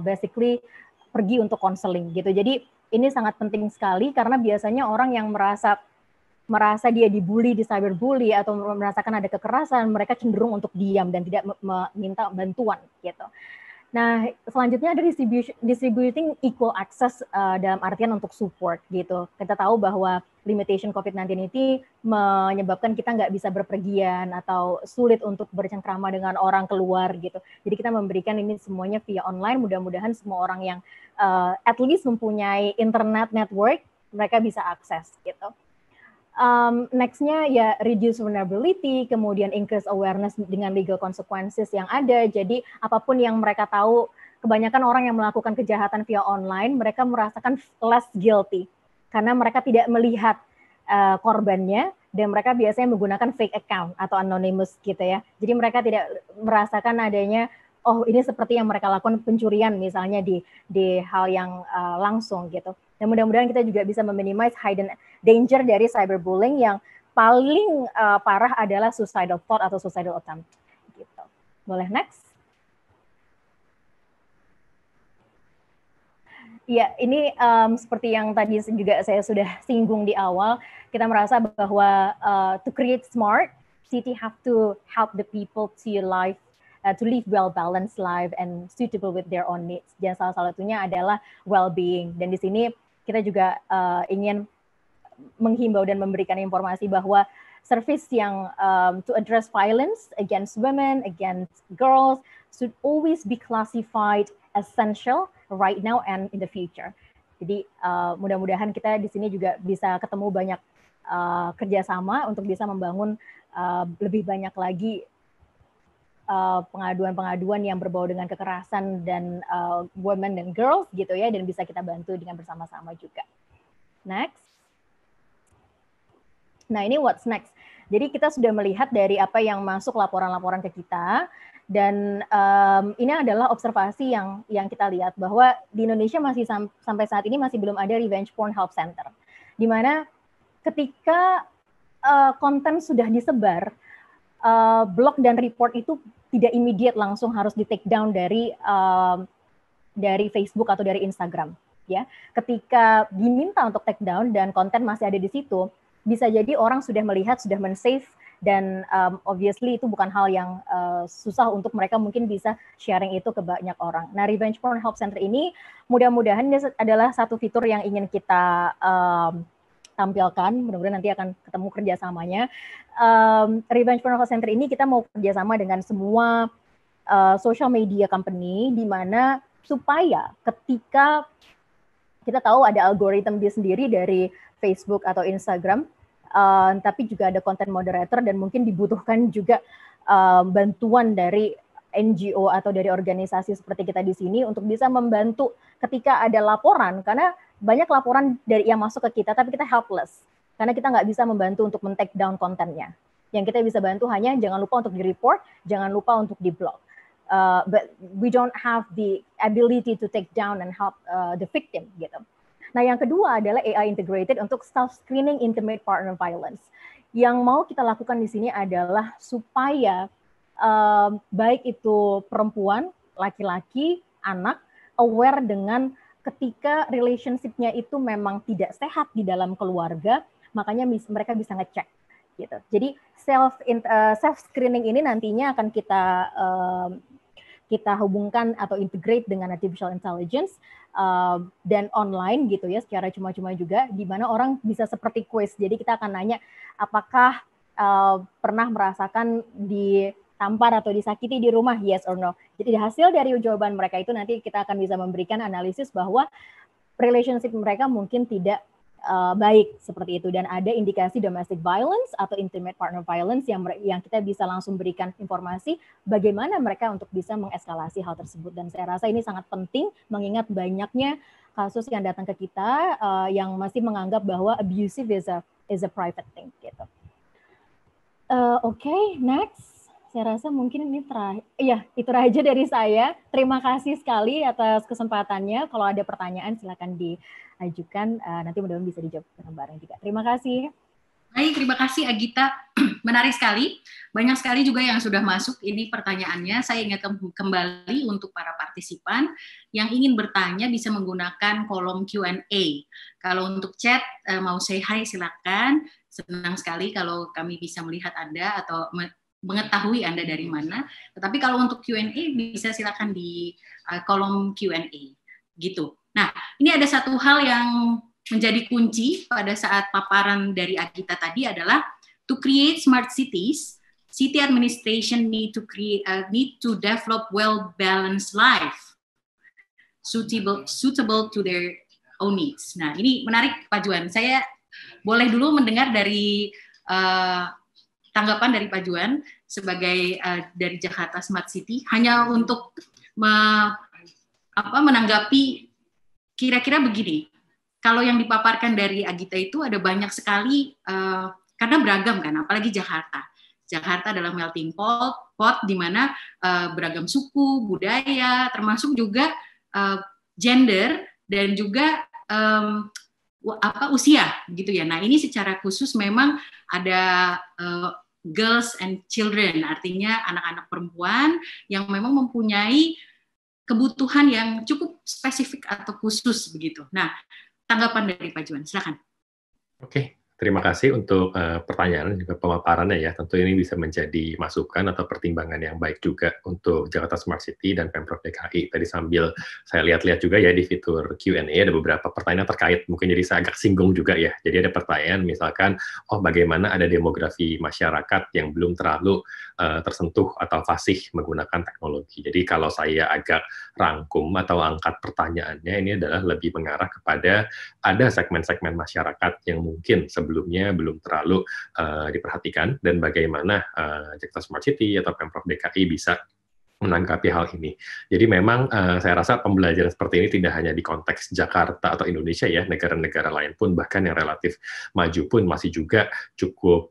Speaker 3: basically pergi untuk konseling gitu. Jadi ini sangat penting sekali, karena biasanya orang yang merasa dia dibully, di cyberbully, atau merasakan ada kekerasan, mereka cenderung untuk diam dan tidak meminta bantuan gitu. Nah, selanjutnya ada distributing equal access dalam artian untuk support gitu. Kita tahu bahwa limitation COVID-19 ini menyebabkan kita nggak bisa berpergian atau sulit untuk bercengkrama dengan orang keluar gitu. Jadi kita memberikan ini semuanya via online. Mudah-mudahan semua orang yang at least mempunyai internet network, mereka bisa akses gitu. Next-nya ya reduce vulnerability, kemudian increase awareness dengan legal consequences yang ada. Jadi apapun yang mereka tahu, kebanyakan orang yang melakukan kejahatan via online, mereka merasakan less guilty karena mereka tidak melihat korbannya dan mereka biasanya menggunakan fake account atau anonymous gitu ya. Jadi mereka tidak merasakan adanya oh ini seperti yang mereka lakukan pencurian misalnya di hal yang langsung gitu. Dan mudah-mudahan kita juga bisa meminimize hidden danger dari cyberbullying yang paling parah adalah suicidal thought atau suicidal attempt. Gitu. Boleh next? Ya, ini seperti yang tadi juga saya sudah singgung di awal, kita merasa bahwa to create smart city have to help the people to live well balanced life and suitable with their own needs. Dan salah satunya adalah well-being. Dan di sini kita juga ingin menghimbau dan memberikan informasi bahwa service yang to address violence against women, against girls should always be classified essential right now and in the future. Jadi mudah-mudahan kita di sini juga bisa ketemu banyak kerjasama untuk bisa membangun lebih banyak lagi pengaduan-pengaduan yang berbau dengan kekerasan dan women dan girls gitu ya, dan bisa kita bantu dengan bersama-sama juga. Next. Nah ini what's next. Jadi kita sudah melihat dari apa yang masuk laporan-laporan ke kita, dan ini adalah observasi yang kita lihat bahwa di Indonesia masih sampai saat ini masih belum ada revenge porn help center, di mana ketika konten sudah disebar, blog dan report itu tidak immediate langsung harus di take down dari Facebook atau dari Instagram. Ya, ketika diminta untuk take down dan konten masih ada di situ, bisa jadi orang sudah melihat, sudah men-save, dan obviously itu bukan hal yang susah untuk mereka mungkin bisa sharing itu ke banyak orang. Nah, Revenge Porn Help Center ini mudah-mudahan adalah satu fitur yang ingin kita tampilkan, mudah-mudahan nanti akan ketemu kerjasamanya. Revenge Porn Help Center ini kita mau kerjasama dengan semua social media company, di mana supaya ketika kita tahu ada algoritma sendiri dari Facebook atau Instagram, tapi juga ada content moderator dan mungkin dibutuhkan juga bantuan dari NGO atau dari organisasi seperti kita di sini untuk bisa membantu ketika ada laporan, karena banyak laporan dari yang masuk ke kita tapi kita helpless karena kita nggak bisa membantu untuk men-take down kontennya. Yang kita bisa bantu hanya jangan lupa untuk di-report, jangan lupa untuk di-block. But we don't have the ability to take down and help the victim gitu. Nah, yang kedua adalah AI integrated untuk self-screening intimate partner violence. Yang mau kita lakukan di sini adalah supaya baik itu perempuan, laki-laki, anak, aware dengan ketika relationship-nya itu memang tidak sehat di dalam keluarga, makanya mereka bisa ngecek. Gitu. Jadi self-screening ini nantinya akan kita hubungkan atau integrate dengan artificial intelligence dan online gitu ya, secara cuma-cuma juga, di mana orang bisa seperti quiz. Jadi kita akan nanya apakah pernah merasakan ditampar atau disakiti di rumah, yes or no. Jadi hasil dari jawaban mereka itu nanti kita akan bisa memberikan analisis bahwa relationship mereka mungkin tidak baik seperti itu, dan ada indikasi domestic violence atau intimate partner violence yang kita bisa langsung berikan informasi bagaimana mereka untuk bisa mengeskalasi hal tersebut. Dan saya rasa ini sangat penting mengingat banyaknya kasus yang datang ke kita yang masih menganggap bahwa abusive is a private thing gitu. Oke, next. Saya rasa mungkin ini terakhir. Iya, itu aja dari saya. Terima kasih sekali atas kesempatannya. Kalau ada pertanyaan silakan diajukan. Nanti mudah-mudahan bisa dijawab bareng juga. Terima kasih.
Speaker 1: Baik, terima kasih Agita. Menarik sekali. Banyak sekali juga yang sudah masuk ini pertanyaannya. Saya ingatkan kembali untuk para partisipan yang ingin bertanya bisa menggunakan kolom Q&A. Kalau untuk chat mau say hi silakan. Senang sekali kalau kami bisa melihat Anda atau mengetahui Anda dari mana. Tetapi kalau untuk Q&A bisa silakan di kolom Q&A gitu. Nah, ini ada satu hal yang menjadi kunci pada saat paparan dari Agita tadi adalah to create smart cities, city administration need to develop well-balanced life suitable to their own needs. Nah, ini menarik Pak Juan. Saya boleh dulu mendengar dari tanggapan dari Pak Juan sebagai dari Jakarta Smart City, hanya untuk menanggapi kira-kira begini. Kalau yang dipaparkan dari Agita itu ada banyak sekali karena beragam kan, apalagi Jakarta. Jakarta adalah melting pot di mana beragam suku, budaya, termasuk juga gender dan juga usia gitu ya. Nah, ini secara khusus memang ada girls and children, artinya anak-anak perempuan yang memang mempunyai kebutuhan yang cukup spesifik atau khusus begitu. Nah, tanggapan dari Pak Juan, silakan.
Speaker 2: Oke, terima kasih untuk pertanyaan dan juga pemaparannya ya. Tentu ini bisa menjadi masukan atau pertimbangan yang baik juga untuk Jakarta Smart City dan Pemprov DKI. Tadi sambil saya lihat-lihat juga ya di fitur Q&A ada beberapa pertanyaan terkait, mungkin jadi saya agak singgung juga ya. Jadi ada pertanyaan misalkan, bagaimana ada demografi masyarakat yang belum terlalu tersentuh atau fasih menggunakan teknologi. Jadi kalau saya agak rangkum atau angkat pertanyaannya, ini adalah lebih mengarah kepada ada segmen-segmen masyarakat yang mungkin sebelumnya belum terlalu diperhatikan dan bagaimana Jakarta Smart City atau Pemprov DKI bisa menanggapi hal ini. Jadi memang saya rasa pembelajaran seperti ini tidak hanya di konteks Jakarta atau Indonesia ya, negara-negara lain pun bahkan yang relatif maju pun masih juga cukup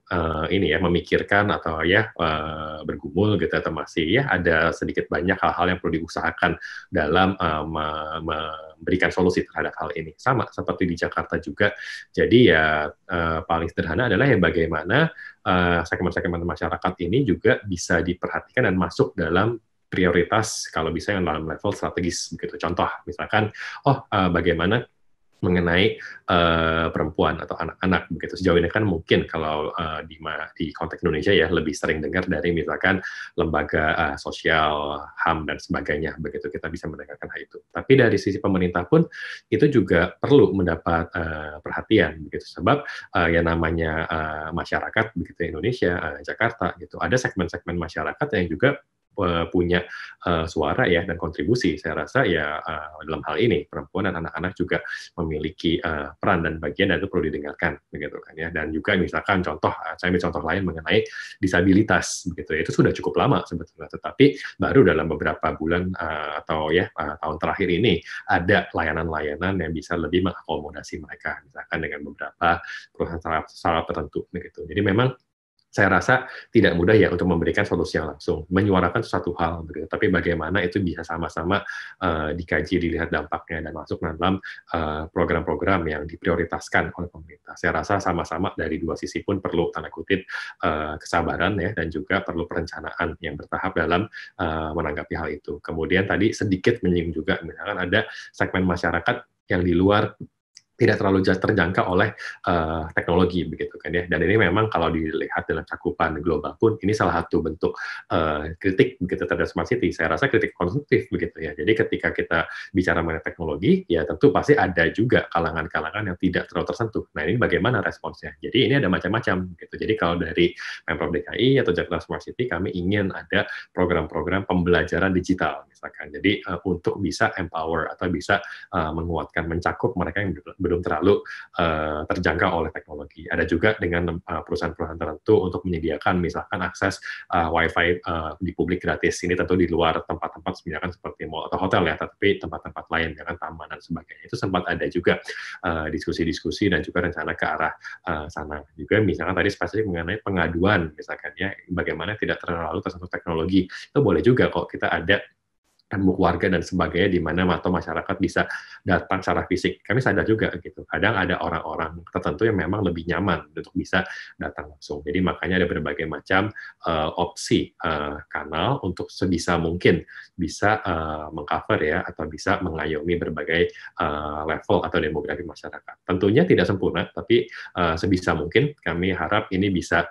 Speaker 2: memikirkan atau bergumul gitu, atau masih ya ada sedikit banyak hal-hal yang perlu diusahakan dalam memberikan solusi terhadap hal ini. Sama seperti di Jakarta juga. Jadi ya paling sederhana adalah ya bagaimana segmen-segmen masyarakat ini juga bisa diperhatikan dan masuk dalam prioritas kalau bisa yang dalam level strategis begitu. Contoh misalkan bagaimana mengenai perempuan atau anak-anak begitu. Sejauh ini kan mungkin kalau di konteks Indonesia ya lebih sering dengar dari misalkan lembaga sosial, HAM dan sebagainya begitu, kita bisa mendengarkan hal itu. Tapi dari sisi pemerintah pun itu juga perlu mendapat perhatian begitu, sebab yang namanya masyarakat begitu Indonesia, Jakarta gitu, ada segmen-segmen masyarakat yang juga punya suara ya dan kontribusi. Saya rasa ya dalam hal ini perempuan dan anak-anak juga memiliki peran dan bagian, dan itu perlu didengarkan begitu kan ya. Dan juga misalkan saya ambil contoh lain mengenai disabilitas begitu ya, itu sudah cukup lama sebetulnya, tetapi baru dalam beberapa bulan atau tahun terakhir ini ada layanan-layanan yang bisa lebih mengakomodasi mereka, misalkan dengan beberapa perusahaan startup tertentu begitu. Jadi memang saya rasa tidak mudah ya untuk memberikan solusi yang langsung, menyuarakan sesuatu hal, begitu. Tapi bagaimana itu bisa sama-sama dikaji, dilihat dampaknya, dan masuk dalam program-program yang diprioritaskan oleh pemerintah. Saya rasa sama-sama dari dua sisi pun perlu tanda kutip kesabaran ya, dan juga perlu perencanaan yang bertahap dalam menanggapi hal itu. Kemudian tadi sedikit menyinggung juga, misalkan ada segmen masyarakat yang di luar tidak terlalu terjangkau oleh teknologi begitu kan ya. Dan ini memang kalau dilihat dalam cakupan global pun ini salah satu bentuk kritik begitu terhadap smart city. Saya rasa kritik konstruktif begitu ya. Jadi ketika kita bicara mengenai teknologi, ya tentu pasti ada juga kalangan-kalangan yang tidak terlalu tersentuh. Nah, ini bagaimana responsnya? Jadi ini ada macam-macam gitu. Jadi kalau dari Pemprov DKI atau Jakarta Smart City, kami ingin ada program-program pembelajaran digital misalkan. Jadi untuk bisa empower atau bisa menguatkan, mencakup mereka yang belum terlalu terjangkau oleh teknologi. Ada juga dengan perusahaan-perusahaan tertentu untuk menyediakan misalkan akses Wi-Fi di publik gratis. Ini tentu di luar tempat-tempat misalkan seperti mall atau hotel ya, tapi tempat-tempat lain, misalkan taman dan sebagainya. Itu sempat ada juga diskusi-diskusi dan juga rencana ke arah sana. Juga misalkan tadi spesifik mengenai pengaduan misalkan ya, bagaimana tidak terlalu tersentuh teknologi. Itu boleh juga kok kita ada rembuk warga dan sebagainya, di mana atau masyarakat bisa datang secara fisik. Kami sadar juga gitu, kadang ada orang-orang tertentu yang memang lebih nyaman untuk bisa datang langsung. Jadi makanya ada berbagai macam opsi kanal untuk sebisa mungkin bisa mengcover ya, atau bisa mengayomi berbagai level atau demografi masyarakat. Tentunya tidak sempurna, tapi sebisa mungkin kami harap ini bisa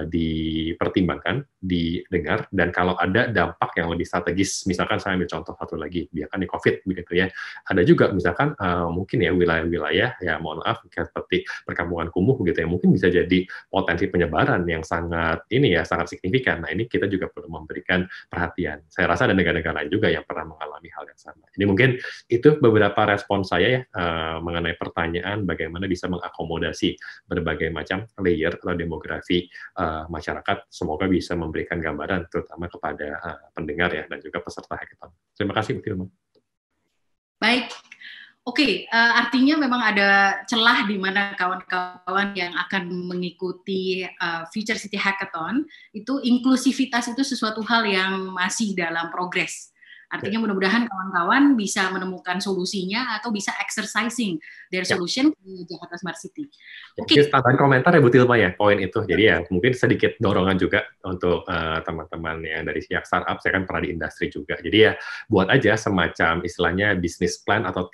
Speaker 2: dipertimbangkan, didengar, dan kalau ada dampak yang lebih strategis, misalkan saya ambil contoh satu lagi, biarkan di COVID begitu ya, ada juga misalkan mungkin ya wilayah-wilayah ya mohon maaf seperti perkampungan kumuh gitu ya, mungkin bisa jadi potensi penyebaran yang sangat sangat signifikan. Nah ini kita juga perlu memberikan perhatian. Saya rasa ada negara-negara lain juga yang pernah mengalami hal yang sama. Jadi mungkin itu beberapa respon saya ya mengenai pertanyaan bagaimana bisa mengakomodasi berbagai macam layer atau demografi masyarakat. Semoga bisa memberikan gambaran terutama kepada pendengar ya dan juga peserta hackathon. Terima kasih Bu Tilma.
Speaker 1: Baik, oke, artinya memang ada celah di mana kawan-kawan yang akan mengikuti Future City Hackathon, itu inklusivitas itu sesuatu hal yang masih dalam progres. Artinya mudah-mudahan kawan-kawan bisa menemukan solusinya atau bisa exercising their solution di Jakarta Smart City.
Speaker 2: Oke. Tambahan komentar ya Bu Tilma ya, poin itu. Jadi ya mungkin sedikit dorongan juga untuk teman-teman yang dari pihak startup, saya kan pernah di industri juga. Jadi ya buat aja semacam istilahnya business plan atau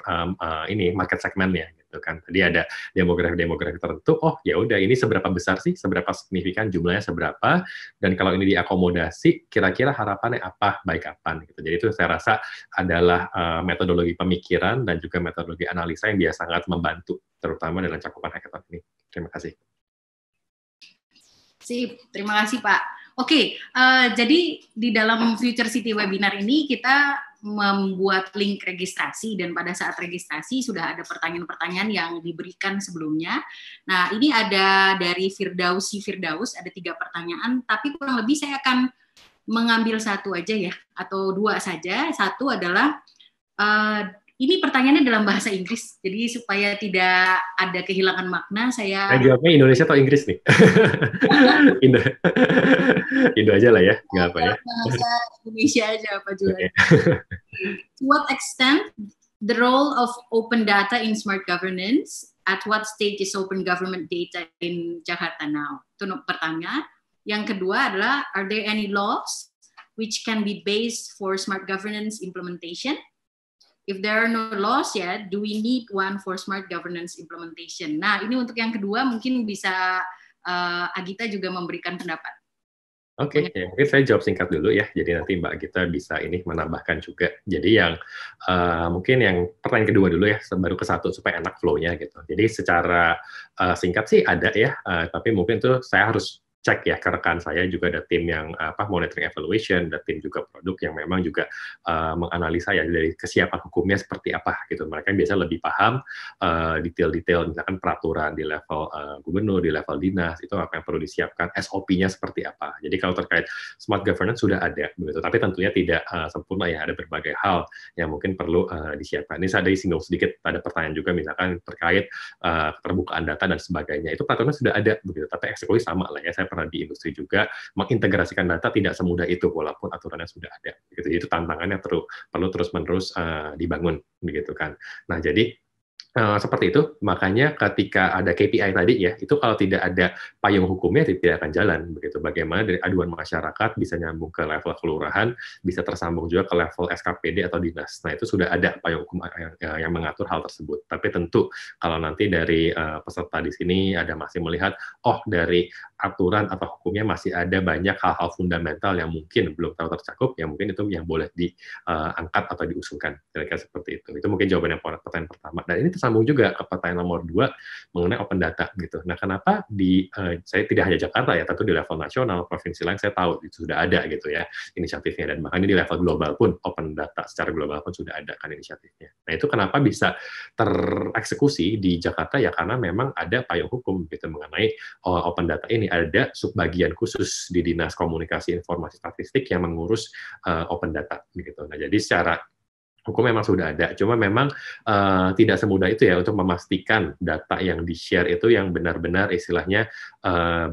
Speaker 2: market segmentnya gitu kan. Tadi ada demografi tertentu, oh ya udah ini seberapa besar sih, seberapa signifikan jumlahnya seberapa, dan kalau ini diakomodasi kira-kira harapannya apa, baik kapan gitu. Jadi itu saya rasa adalah metodologi pemikiran dan juga metodologi analisa yang dia sangat membantu terutama dalam cakupan hackathon ini. Terima kasih.
Speaker 1: Sip, terima kasih Pak. Oke, jadi di dalam Future City webinar ini kita membuat link registrasi dan pada saat registrasi sudah ada pertanyaan-pertanyaan yang diberikan sebelumnya. Nah, ini ada dari Firdaus, ada 3 pertanyaan, tapi kurang lebih saya akan mengambil satu aja ya, atau 2 saja. Satu adalah ini pertanyaannya dalam bahasa Inggris, jadi supaya tidak ada kehilangan makna, saya
Speaker 2: jawabnya Indonesia atau Inggris nih? Indo aja lah ya, nggak apa ya.
Speaker 1: Bahasa Indonesia aja, Pak Julian. To what extent the role of open data in smart governance? At what stage is open government data in Jakarta now? Itu pertanyaan. Yang kedua adalah, are there any laws which can be based for smart governance implementation? If there are no laws yet, do we need one for smart governance implementation? Nah, ini untuk yang kedua mungkin bisa Agita juga memberikan pendapat.
Speaker 2: Oke, ya, mungkin saya jawab singkat dulu ya. Jadi nanti Mbak Agita bisa menambahkan juga. Jadi yang mungkin yang pertanyaan kedua dulu ya, baru ke satu supaya enak flow-nya gitu. Jadi secara singkat sih ada ya, tapi mungkin tuh saya harus cek ya ke rekan saya juga ada tim yang monitoring evaluation, ada tim juga produk yang memang juga menganalisa ya dari kesiapan hukumnya seperti apa gitu. Mereka biasa lebih paham detail-detail misalkan peraturan di level gubernur, di level dinas itu apa yang perlu disiapkan, SOP-nya seperti apa. Jadi kalau terkait smart governance sudah ada begitu, tapi tentunya tidak sempurna ya, ada berbagai hal yang mungkin perlu disiapkan. Ini saya singgung sedikit, ada pertanyaan juga misalkan terkait keterbukaan data dan sebagainya. Itu peraturannya sudah ada begitu, tapi eksekusi sama lah ya. Saya pernah di industri juga, mengintegrasikan data tidak semudah itu walaupun aturannya sudah ada. Gitu. Jadi itu tantangannya perlu terus-menerus dibangun, begitu kan. Nah jadi seperti itu, makanya ketika ada KPI tadi ya, itu kalau tidak ada payung hukumnya tidak akan jalan begitu. Bagaimana dari aduan masyarakat bisa nyambung ke level kelurahan, bisa tersambung juga ke level SKPD atau dinas. Nah itu sudah ada payung hukum yang mengatur hal tersebut. Tapi tentu kalau nanti dari peserta di sini ada masih melihat, oh dari aturan atau hukumnya masih ada banyak hal-hal fundamental yang mungkin belum terlalu tercakup, ya mungkin itu yang boleh diangkat atau diusulkan. Kira-kira seperti itu. Itu mungkin jawaban yang pertanyaan pertama. Dan ini sambung juga ke pertanyaan nomor 2 mengenai open data gitu. Nah, kenapa saya tidak hanya Jakarta ya, tentu di level nasional, provinsi lain saya tahu itu sudah ada gitu ya inisiatifnya, dan bahkan di level global pun open data secara global pun sudah ada kan inisiatifnya. Nah, itu kenapa bisa tereksekusi di Jakarta ya karena memang ada payung hukum gitu mengenai open data ini, ada subbagian khusus di Dinas Komunikasi Informasi Statistik yang mengurus open data gitu. Nah, jadi secara Hukum memang sudah ada, cuma memang tidak semudah itu ya untuk memastikan data yang di-share itu yang benar-benar istilahnya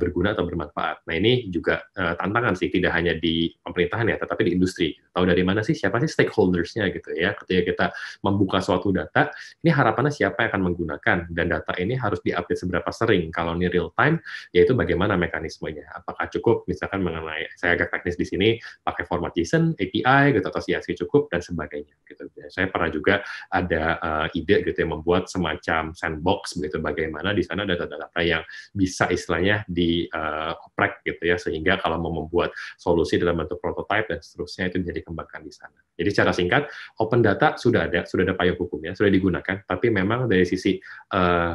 Speaker 2: berguna atau bermanfaat. Nah ini juga tantangan sih, tidak hanya di pemerintahan ya, tetapi di industri. Tahu dari mana sih, siapa sih stakeholders-nya gitu ya, ketika kita membuka suatu data, ini harapannya siapa yang akan menggunakan, dan data ini harus di-update seberapa sering. Kalau ini real time, yaitu bagaimana mekanismenya. Apakah cukup, misalkan mengenai, saya agak teknis di sini, pakai format JSON, API, gitu, atau CSV cukup, dan sebagainya. Gitu. Saya pernah juga ada ide gitu ya, membuat semacam sandbox begitu, bagaimana di sana data-data yang bisa istilahnya dioprek gitu ya, sehingga kalau mau membuat solusi dalam bentuk prototype dan seterusnya itu bisa dikembangkan di sana. Jadi secara singkat, open data sudah ada payung hukumnya, sudah digunakan, tapi memang dari sisi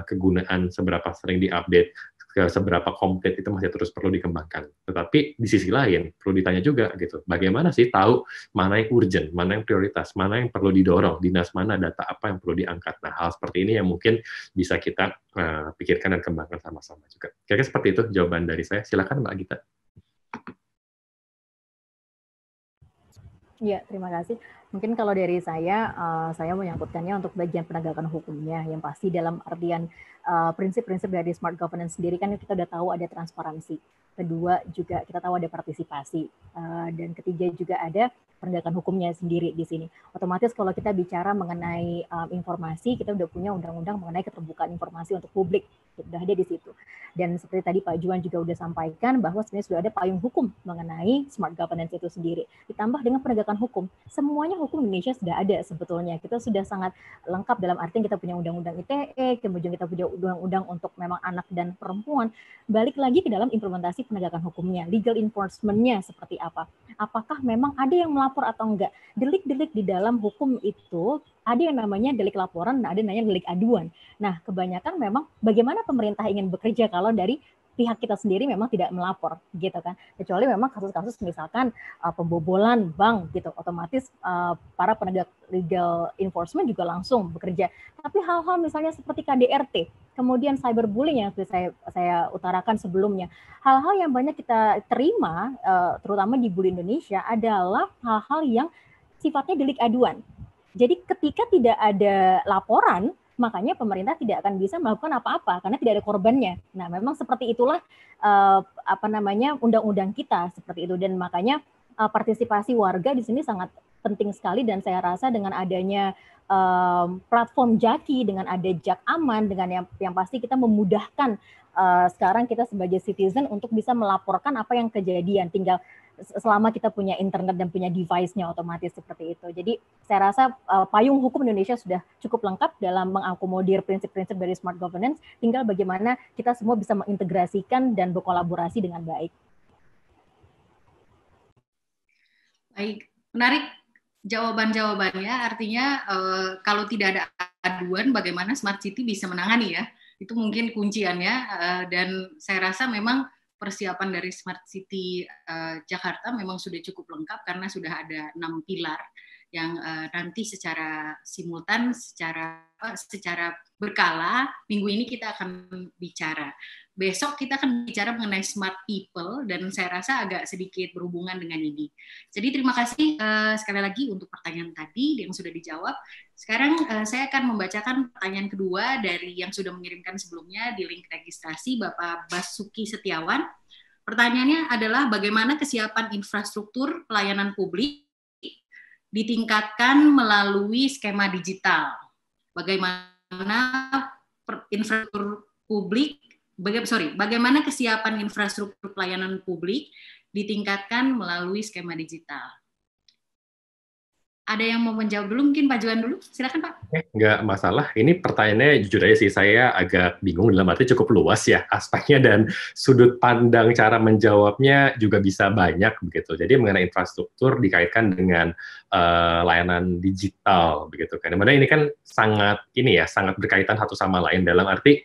Speaker 2: kegunaan seberapa sering diupdate, seberapa komplit itu masih terus perlu dikembangkan. Tetapi di sisi lain perlu ditanya juga gitu, bagaimana sih tahu mana yang urgent, mana yang prioritas, mana yang perlu didorong, dinas mana, data apa yang perlu diangkat. Nah, hal seperti ini yang mungkin bisa kita pikirkan dan kembangkan sama-sama juga. Kira-kira seperti itu jawaban dari saya. Silakan Mbak Gita.
Speaker 3: Ya, terima kasih. Mungkin kalau dari saya menyangkutkannya untuk bagian penegakan hukumnya, yang pasti dalam artian prinsip-prinsip dari smart governance sendiri kan kita udah tahu ada transparansi. Kedua juga kita tahu ada partisipasi. Dan ketiga juga ada penegakan hukumnya sendiri di sini. Otomatis kalau kita bicara mengenai informasi, kita udah punya undang-undang mengenai keterbukaan informasi untuk publik. Sudah ada di situ. Dan seperti tadi Pak Juan juga udah sampaikan bahwa sebenarnya sudah ada payung hukum mengenai smart governance itu sendiri. Ditambah dengan penegakan hukum. Semuanya hukum Indonesia sudah ada sebetulnya. Kita sudah sangat lengkap dalam artian kita punya undang-undang ITE, kemudian kita punya undang-undang untuk memang anak dan perempuan. Balik lagi ke dalam implementasi penegakan hukumnya, legal enforcement-nya seperti apa. Apakah memang ada yang melapor atau enggak? Delik-delik di dalam hukum itu ada yang namanya delik laporan, ada yang namanya delik aduan. Nah, kebanyakan memang bagaimana pemerintah ingin bekerja kalau dari pihak kita sendiri memang tidak melapor, gitu kan. Kecuali memang kasus-kasus misalkan pembobolan bank, gitu, otomatis para penegak legal enforcement juga langsung bekerja. Tapi hal-hal misalnya seperti KDRT, kemudian cyberbullying yang saya utarakan sebelumnya, hal-hal yang banyak kita terima, terutama di bully Indonesia, adalah hal-hal yang sifatnya delik aduan. Jadi ketika tidak ada laporan, makanya pemerintah tidak akan bisa melakukan apa-apa karena tidak ada korbannya. Nah, memang seperti itulah undang-undang kita seperti itu, dan makanya partisipasi warga di sini sangat penting sekali, dan saya rasa dengan adanya platform Jaki, dengan ada Jak Aman, dengan yang pasti kita memudahkan sekarang kita sebagai citizen untuk bisa melaporkan apa yang kejadian, tinggal selama kita punya internet dan punya device-nya otomatis seperti itu. Jadi saya rasa payung hukum Indonesia sudah cukup lengkap dalam mengakomodir prinsip-prinsip dari smart governance, tinggal bagaimana kita semua bisa mengintegrasikan dan berkolaborasi dengan baik.
Speaker 1: Baik, menarik jawaban-jawabannya. Artinya kalau tidak ada aduan, bagaimana Smart City bisa menangani ya? Itu mungkin kunciannya, dan saya rasa memang persiapan dari Smart City Jakarta memang sudah cukup lengkap karena sudah ada 6 pilar yang nanti secara simultan, secara berkala, minggu ini kita akan bicara. Besok kita akan bicara mengenai smart people, dan saya rasa agak sedikit berhubungan dengan ini. Jadi terima kasih sekali lagi untuk pertanyaan tadi yang sudah dijawab. Sekarang saya akan membacakan pertanyaan kedua dari yang sudah mengirimkan sebelumnya di link registrasi, Bapak Basuki Setiawan. Pertanyaannya adalah bagaimana kesiapan infrastruktur pelayanan publik ditingkatkan melalui skema digital. Bagaimana infrastruktur publik bagaimana kesiapan infrastruktur pelayanan publik ditingkatkan melalui skema digital? Ada yang mau menjawab dulu? Mungkin Pak Juan dulu, silakan Pak.
Speaker 2: Nggak masalah, ini pertanyaannya jujur aja sih, saya agak bingung, dalam arti cukup luas ya aspeknya, dan sudut pandang cara menjawabnya juga bisa banyak begitu. Jadi mengenai infrastruktur dikaitkan dengan layanan digital begitu kan. Dimana ini kan sangat berkaitan satu sama lain, dalam arti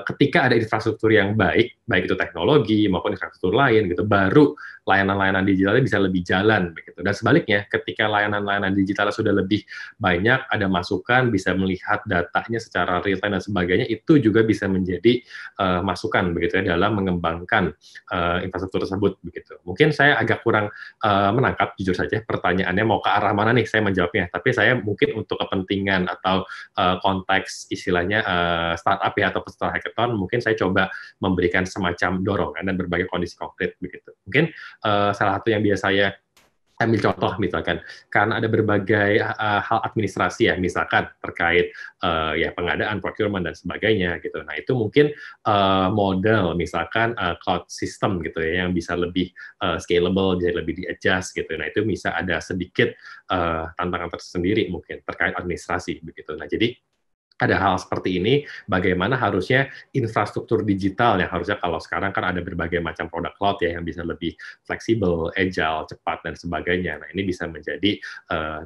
Speaker 2: ketika ada infrastruktur yang baik itu teknologi maupun infrastruktur lain gitu, baru layanan-layanan digitalnya bisa lebih jalan begitu. Dan sebaliknya, ketika layanan-layanan digital sudah lebih banyak, ada masukan, bisa melihat datanya secara real time dan sebagainya, itu juga bisa menjadi masukan begitu ya dalam mengembangkan infrastruktur tersebut begitu. Mungkin saya agak kurang menangkap jujur saja pertanyaannya mau ke arah mana nih saya menjawabnya, tapi saya mungkin untuk kepentingan atau konteks istilahnya startup ya atau peserta hackathon, mungkin saya coba memberikan semacam dorongan dan berbagai kondisi konkret begitu. Mungkin salah satu yang biasa saya ambil contoh misalkan karena ada berbagai hal administrasi ya, misalkan terkait ya pengadaan, procurement dan sebagainya gitu. Nah itu mungkin model misalkan cloud system gitu ya yang bisa lebih scalable, jadi lebih di-adjust gitu. Nah itu bisa ada sedikit tantangan tersendiri mungkin terkait administrasi begitu. Nah jadi ada hal seperti ini, bagaimana harusnya infrastruktur digital yang harusnya kalau sekarang kan ada berbagai macam produk cloud ya yang bisa lebih fleksibel, agile, cepat dan sebagainya. Nah ini bisa menjadi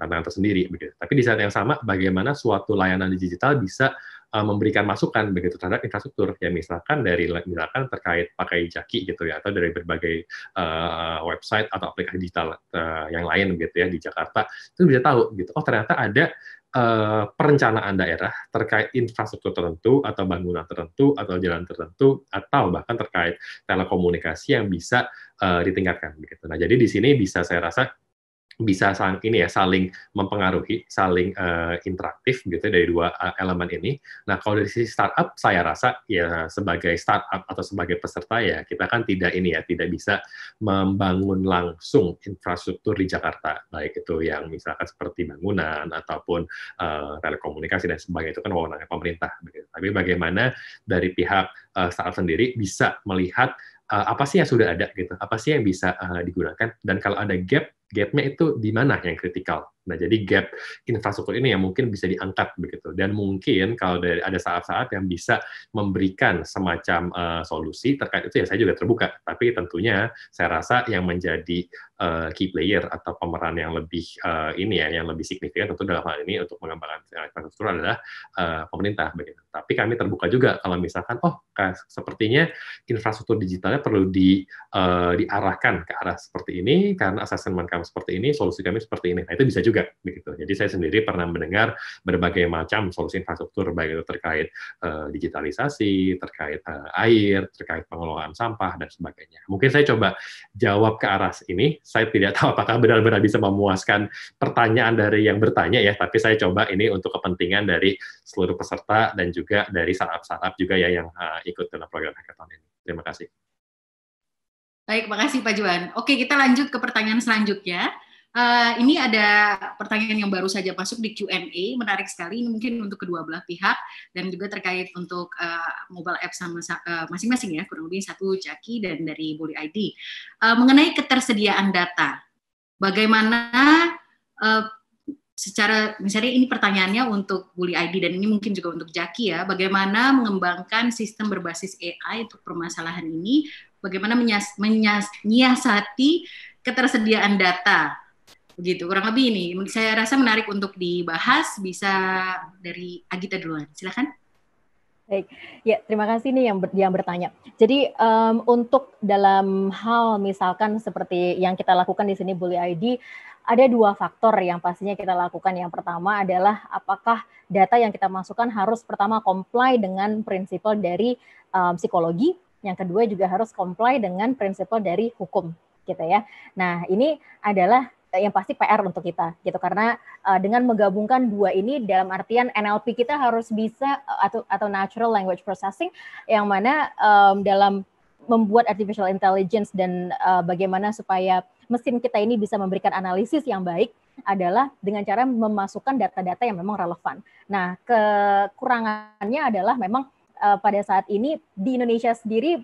Speaker 2: tantangan tersendiri begitu. Tapi di saat yang sama, bagaimana suatu layanan digital bisa memberikan masukan begitu terhadap infrastruktur ya misalkan terkait pakai Jaki gitu ya atau dari berbagai website atau aplikasi digital yang lain gitu ya di Jakarta itu bisa tahu gitu oh ternyata ada perencanaan daerah terkait infrastruktur tertentu atau bangunan tertentu atau jalan tertentu atau bahkan terkait telekomunikasi yang bisa ditingkatkan begitu. Nah, jadi di sini bisa saya rasa bisa saling mempengaruhi, saling interaktif gitu dari dua elemen ini. Nah, kalau dari sisi startup, saya rasa ya sebagai startup atau sebagai peserta ya kita kan tidak bisa membangun langsung infrastruktur di Jakarta, baik itu yang misalkan seperti bangunan ataupun telekomunikasi dan sebagainya itu kan wewenangnya pemerintah. Begitu. Tapi bagaimana dari pihak startup sendiri bisa melihat apa sih yang sudah ada gitu, apa sih yang bisa digunakan dan kalau ada gap-nya itu di mana yang kritikal. Nah, jadi gap infrastruktur ini yang mungkin bisa diangkat begitu. Dan mungkin kalau ada saat-saat yang bisa memberikan semacam solusi terkait itu ya saya juga terbuka. Tapi tentunya saya rasa yang menjadi key player atau pemeran yang lebih yang lebih signifikan tentu dalam hal ini untuk mengembangkan infrastruktur adalah pemerintah begitu. Tapi kami terbuka juga kalau misalkan sepertinya infrastruktur digitalnya perlu diarahkan ke arah seperti ini karena assessment kami seperti ini, solusi kami seperti ini. Nah, itu bisa juga begitu. Jadi saya sendiri pernah mendengar berbagai macam solusi infrastruktur baik itu terkait digitalisasi, terkait air, terkait pengelolaan sampah dan sebagainya. Mungkin saya coba jawab ke arah ini. Saya tidak tahu apakah benar-benar bisa memuaskan pertanyaan dari yang bertanya ya, tapi saya coba ini untuk kepentingan dari seluruh peserta dan juga dari startup-startup juga ya yang ikut dalam program hackathon ini. Terima kasih.
Speaker 1: Baik, makasih Pak Juan. Oke, kita lanjut ke pertanyaan selanjutnya. Ini ada pertanyaan yang baru saja masuk di Q&A, menarik sekali, ini mungkin untuk kedua belah pihak, dan juga terkait untuk mobile app sama masing-masing ya, kurang lebih satu Jaki dan dari Bully ID. Mengenai ketersediaan data, bagaimana secara, misalnya ini pertanyaannya untuk Bully ID dan ini mungkin juga untuk Jaki ya, bagaimana mengembangkan sistem berbasis AI untuk permasalahan ini, bagaimana menyiasati ketersediaan data, begitu kurang lebih ini. Saya rasa menarik untuk dibahas. Bisa dari Agita duluan, silakan.
Speaker 3: Baik, ya terima kasih nih yang bertanya. Jadi untuk dalam hal misalkan seperti yang kita lakukan di sini Bully ID, ada dua faktor yang pastinya kita lakukan. Yang pertama adalah apakah data yang kita masukkan harus pertama comply dengan prinsip dari psikologi, yang kedua juga harus comply dengan prinsip dari hukum, gitu ya. Nah ini adalah yang pasti PR untuk kita gitu karena dengan menggabungkan dua ini dalam artian NLP kita harus bisa atau natural language processing yang mana dalam membuat artificial intelligence dan bagaimana supaya mesin kita ini bisa memberikan analisis yang baik adalah dengan cara memasukkan data-data yang memang relevan. Nah, kekurangannya adalah memang pada saat ini di Indonesia sendiri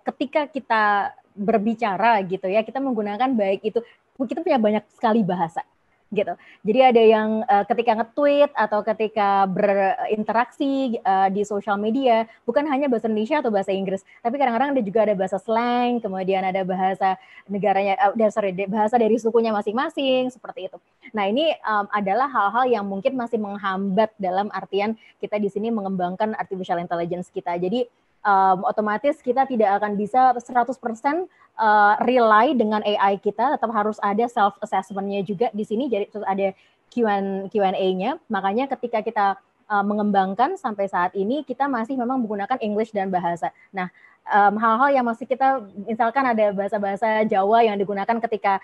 Speaker 3: ketika kita berbicara gitu ya, kita menggunakan baik itu kita punya banyak sekali bahasa. gitu. Jadi ada yang ketika nge-tweet atau ketika berinteraksi di sosial media, bukan hanya bahasa Indonesia atau bahasa Inggris, tapi kadang-kadang ada juga ada bahasa slang, kemudian ada bahasa negaranya, bahasa dari sukunya masing-masing, seperti itu. Nah, ini adalah hal-hal yang mungkin masih menghambat dalam artian kita di sini mengembangkan artificial intelligence kita. Jadi otomatis kita tidak akan bisa 100% rely dengan AI kita, tetap harus ada self assessment-nya juga di sini, jadi terus ada Q&A-nya. Makanya ketika kita mengembangkan sampai saat ini kita masih memang menggunakan English dan bahasa. Nah, hal-hal yang masih kita, misalkan ada bahasa-bahasa Jawa yang digunakan ketika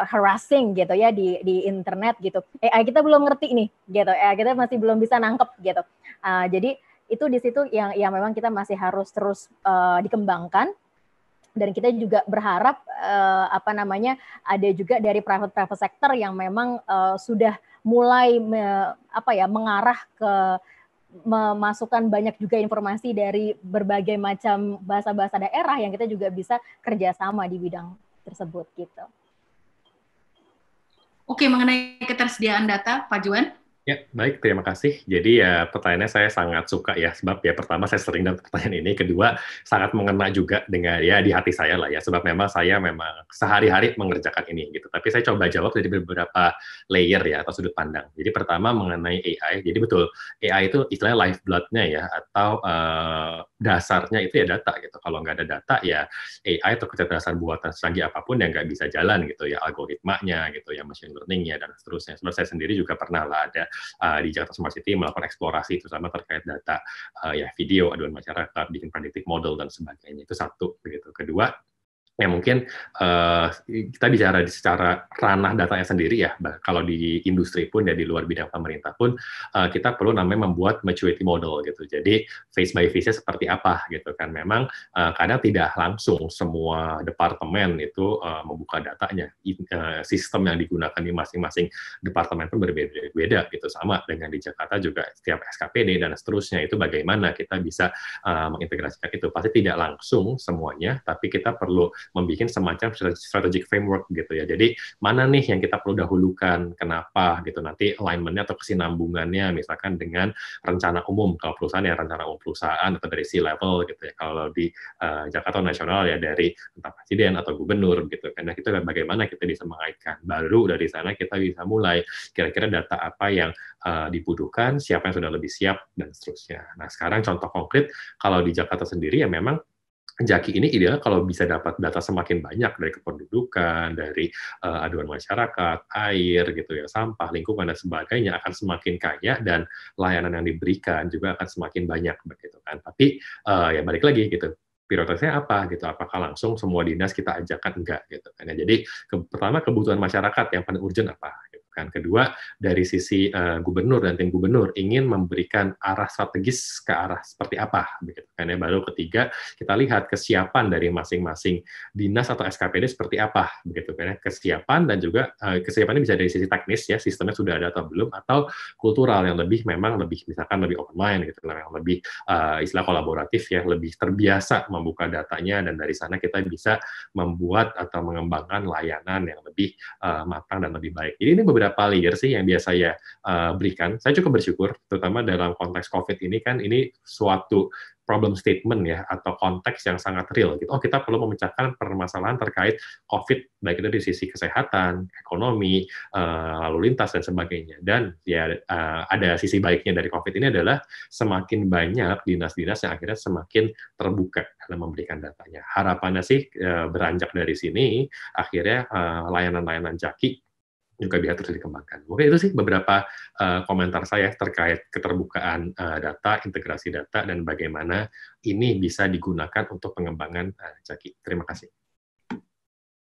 Speaker 3: harassing gitu ya di internet gitu. AI kita belum ngerti nih gitu. Kita masih belum bisa nangkep gitu. Jadi itu di situ yang memang kita masih harus terus dikembangkan. Dan kita juga berharap ada juga dari private sector yang memang sudah mulai mengarah ke memasukkan banyak juga informasi dari berbagai macam bahasa-bahasa daerah yang kita juga bisa kerjasama di bidang tersebut gitu.
Speaker 1: Oke, mengenai ketersediaan data, Pak Juan?
Speaker 2: Ya, baik, terima kasih. Jadi ya pertanyaannya saya sangat suka ya, sebab ya pertama saya sering dapat pertanyaan ini, kedua sangat mengena juga dengan ya di hati saya lah ya, sebab memang saya sehari-hari mengerjakan ini gitu. Tapi saya coba jawab dari beberapa layer ya atau sudut pandang. Jadi pertama mengenai AI, jadi betul AI itu istilahnya lifeblood-nya ya atau dasarnya itu ya data gitu. Kalau nggak ada data ya AI atau kecerdasan buatan secanggih apapun yang nggak bisa jalan gitu ya, algoritmanya gitu ya, machine learning-nya dan seterusnya. Sebab saya sendiri juga pernah lah ada di Jakarta Smart City melakukan eksplorasi terutama terkait data ya video, aduan masyarakat, bikin predictive model dan sebagainya. Itu satu begitu. Kedua, ya mungkin kita bicara secara ranah datanya sendiri ya, kalau di industri pun ya di luar bidang pemerintah pun kita perlu namanya membuat maturity model gitu. Jadi face by face-nya seperti apa gitu kan. Memang kadang tidak langsung semua departemen itu membuka datanya. Sistem yang digunakan di masing-masing departemen pun berbeda-beda gitu. Sama dengan di Jakarta juga setiap SKPD dan seterusnya itu bagaimana kita bisa mengintegrasikan itu. Pasti tidak langsung semuanya, tapi kita perlu membuat semacam strategic framework gitu ya. Jadi mana nih yang kita perlu dahulukan, kenapa gitu, nanti alignment-nya atau kesinambungannya misalkan dengan rencana umum, kalau perusahaan ya rencana umum perusahaan atau dari C-level gitu ya. Kalau di Jakarta nasional ya dari entah presiden atau gubernur gitu. Karena itu bagaimana kita bisa mengaitkan. Baru dari sana kita bisa mulai kira-kira data apa yang dibutuhkan, siapa yang sudah lebih siap dan seterusnya. Nah, sekarang contoh konkret kalau di Jakarta sendiri ya memang Jaki ini ideal kalau bisa dapat data semakin banyak dari kependudukan, dari aduan masyarakat, air gitu ya, sampah, lingkungan dan sebagainya akan semakin kaya dan layanan yang diberikan juga akan semakin banyak begitu kan. Tapi ya balik lagi gitu. Prioritasnya apa gitu? Apakah langsung semua dinas kita ajakkan? Enggak gitu kan. Jadi pertama kebutuhan masyarakat yang paling urgent apa gitu kan. Kedua dari sisi gubernur dan tim gubernur ingin memberikan arah strategis ke arah seperti apa begitu kan ya. Baru ketiga kita lihat kesiapan dari masing-masing dinas atau SKPD seperti apa begitu kan ya. Kesiapan dan juga kesiapannya bisa dari sisi teknis ya, sistemnya sudah ada atau belum, atau kultural yang lebih misalkan lebih open mind gitu, yang lebih istilah kolaboratif ya, lebih terbiasa membuka datanya dan dari sana kita bisa membuat atau mengembangkan layanan yang lebih matang dan lebih baik. Jadi ini beberapa layer sih yang biasa saya berikan. Saya cukup bersyukur, terutama dalam konteks COVID ini kan ini suatu problem statement ya atau konteks yang sangat real gitu. Oh, kita perlu memecahkan permasalahan terkait COVID baik itu di sisi kesehatan, ekonomi, lalu lintas dan sebagainya. Dan ya ada sisi baiknya dari COVID ini adalah semakin banyak dinas-dinas yang akhirnya semakin terbuka dalam memberikan datanya. Harapannya sih beranjak dari sini akhirnya layanan-layanan Jaki juga bisa terus dikembangkan. Mungkin itu sih beberapa komentar saya terkait keterbukaan data, integrasi data, dan bagaimana ini bisa digunakan untuk pengembangan Jaki. Terima kasih.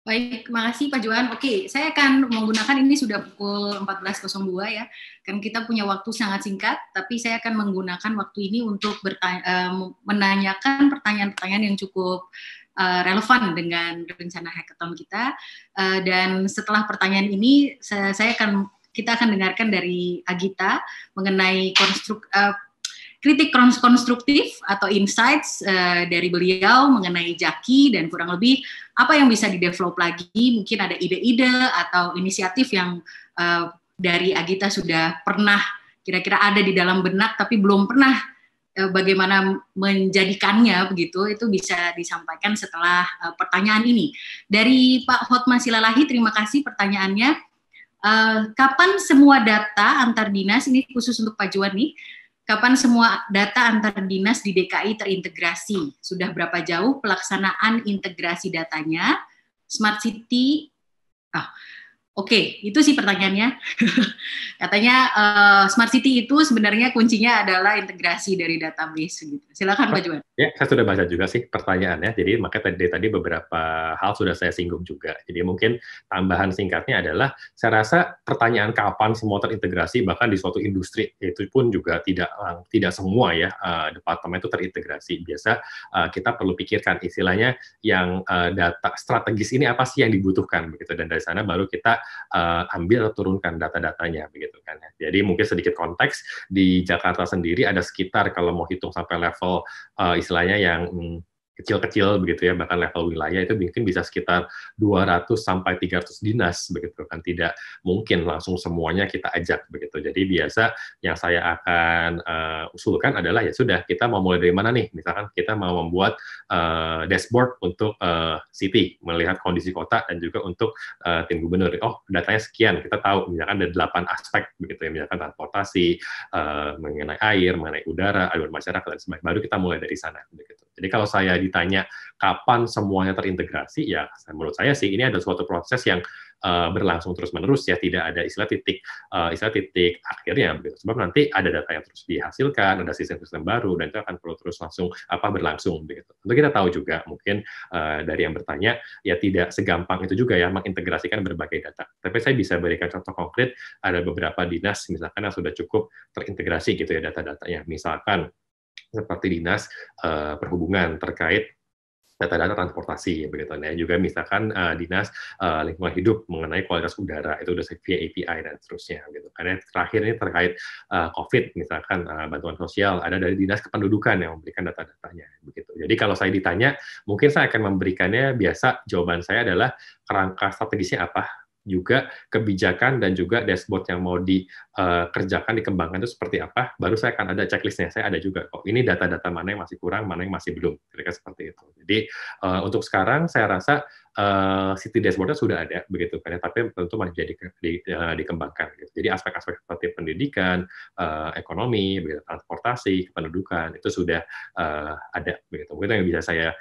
Speaker 1: Baik, terima kasih Pak Juan. Oke, saya akan menggunakan, ini sudah pukul 14.02 ya, kan kita punya waktu sangat singkat, tapi saya akan menggunakan waktu ini untuk menanyakan pertanyaan-pertanyaan yang cukup relevan dengan rencana hackathon kita, dan setelah pertanyaan ini kita akan dengarkan dari Agita mengenai kritik konstruktif atau insights dari beliau mengenai Jaki dan kurang lebih apa yang bisa di-develop lagi, mungkin ada ide-ide atau inisiatif yang dari Agita sudah pernah kira-kira ada di dalam benak tapi belum pernah bagaimana menjadikannya begitu, itu bisa disampaikan setelah pertanyaan ini. Dari Pak Hotma Silalahi, terima kasih pertanyaannya. Kapan semua data antar dinas, ini khusus untuk Pak Juan nih, kapan semua data antar dinas di DKI terintegrasi? Sudah berapa jauh pelaksanaan integrasi datanya? Smart City, Oke, itu sih pertanyaannya. Katanya Smart City itu sebenarnya kuncinya adalah integrasi dari database. Gitu. Silakan Pak Juan.
Speaker 2: Ya, saya sudah baca juga sih pertanyaannya. Jadi makanya tadi beberapa hal sudah saya singgung juga. Jadi mungkin tambahan singkatnya adalah, saya rasa pertanyaan kapan semua terintegrasi, bahkan di suatu industri itu pun juga tidak semua ya departemen itu terintegrasi. Biasa kita perlu pikirkan istilahnya yang data strategis ini apa sih yang dibutuhkan begitu, dan dari sana baru kita ambil atau turunkan data-datanya begitu kan. Jadi mungkin sedikit konteks, di Jakarta sendiri ada sekitar, kalau mau hitung sampai level istilahnya yang kecil-kecil begitu ya, bahkan level wilayah itu mungkin bisa sekitar 200 sampai 300 dinas begitu kan, tidak mungkin langsung semuanya kita ajak begitu. Jadi biasa yang saya akan usulkan adalah ya sudah, kita mau mulai dari mana nih? Misalkan kita mau membuat dashboard untuk city, melihat kondisi kota dan juga untuk tim gubernur. Oh, datanya sekian, kita tahu misalkan ada 8 aspek begitu ya, misalkan transportasi, mengenai air, mengenai udara, aduan masyarakat dan sebagainya. Baru kita mulai dari sana begitu. Jadi kalau saya ditanya kapan semuanya terintegrasi, ya menurut saya sih ini ada suatu proses yang berlangsung terus-menerus ya, tidak ada istilah titik akhirnya begitu. Sebab nanti ada data yang terus dihasilkan, ada sistem-sistem baru, dan itu akan perlu terus berlangsung begitu. Tentu kita tahu juga mungkin dari yang bertanya ya tidak segampang itu juga ya mengintegrasikan berbagai data. Tapi saya bisa berikan contoh konkret, ada beberapa dinas misalkan yang sudah cukup terintegrasi gitu ya data-datanya. Misalkan seperti dinas perhubungan terkait data-data transportasi begitu. Nah, juga misalkan dinas lingkungan hidup mengenai kualitas udara itu udah via API dan seterusnya gitu. Karena terakhir ini terkait COVID misalkan bantuan sosial ada dari dinas kependudukan yang memberikan data-datanya begitu. Jadi kalau saya ditanya, mungkin saya akan memberikannya biasa jawaban saya adalah kerangka strategisnya apa, juga kebijakan dan juga dashboard yang mau dikerjakan, dikembangkan itu seperti apa, baru saya akan ada checklistnya. Saya ada juga kok, ini data-data mana yang masih kurang, mana yang masih belum, kira-kira seperti itu. Jadi untuk sekarang saya rasa City Dashboard-nya sudah ada begitu kan ya, tapi tentu masih jadi dikembangkan gitu. Jadi aspek-aspek seperti pendidikan, ekonomi, begitu, transportasi, kependudukan itu sudah ada begitu. Mungkin yang bisa saya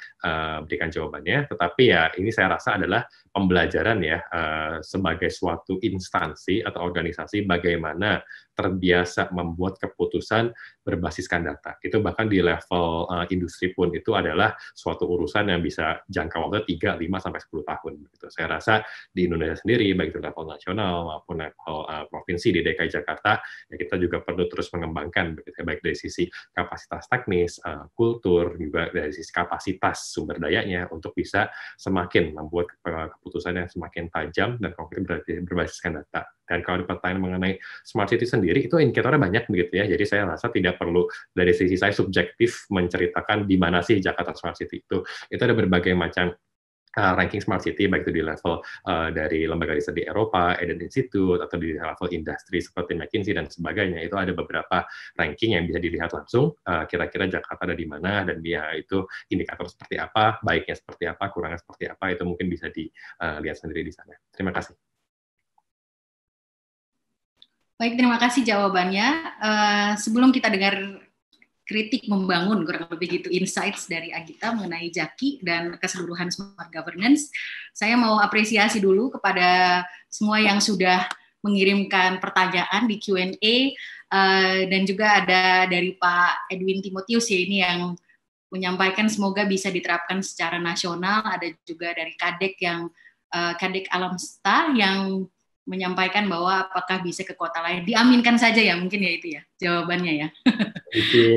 Speaker 2: berikan jawabannya, tetapi ya ini saya rasa adalah pembelajaran ya sebagai suatu instansi atau organisasi bagaimana terbiasa membuat keputusan berbasiskan data. Itu bahkan di level industri pun itu adalah suatu urusan yang bisa jangka waktu 3, 5, sampai 10 tahun. Gitu. Saya rasa di Indonesia sendiri, baik itu level nasional maupun level provinsi di DKI Jakarta, ya kita juga perlu terus mengembangkan, begitu, baik dari sisi kapasitas teknis, kultur, juga dari sisi kapasitas sumber dayanya untuk bisa semakin membuat keputusan yang semakin tajam dan konkret berbasiskan data. Dan kalau ada pertanyaan mengenai Smart City sendiri, itu indikatornya banyak begitu ya. Jadi saya rasa tidak perlu dari sisi saya subjektif menceritakan di mana sih Jakarta Smart City itu. Itu ada berbagai macam ranking Smart City, baik itu di level dari lembaga riset di Eropa, Eden Institute, atau di level industri seperti McKinsey dan sebagainya. Itu ada beberapa ranking yang bisa dilihat langsung, kira-kira Jakarta ada di mana, dan dia itu indikator seperti apa, baiknya seperti apa, kurangnya seperti apa, itu mungkin bisa dilihat sendiri di sana. Terima kasih.
Speaker 1: Baik, terima kasih jawabannya. Sebelum kita dengar kritik membangun, kurang lebih gitu, insights dari Agita mengenai Jaki dan keseluruhan smart governance, saya mau apresiasi dulu kepada semua yang sudah mengirimkan pertanyaan di Q&A, dan juga ada dari Pak Edwin Timotius ya, ini yang menyampaikan semoga bisa diterapkan secara nasional. Ada juga dari Kadek Kadek Alamsta yang menyampaikan bahwa apakah bisa ke kota lain. Diaminkan saja ya, mungkin ya itu ya jawabannya ya.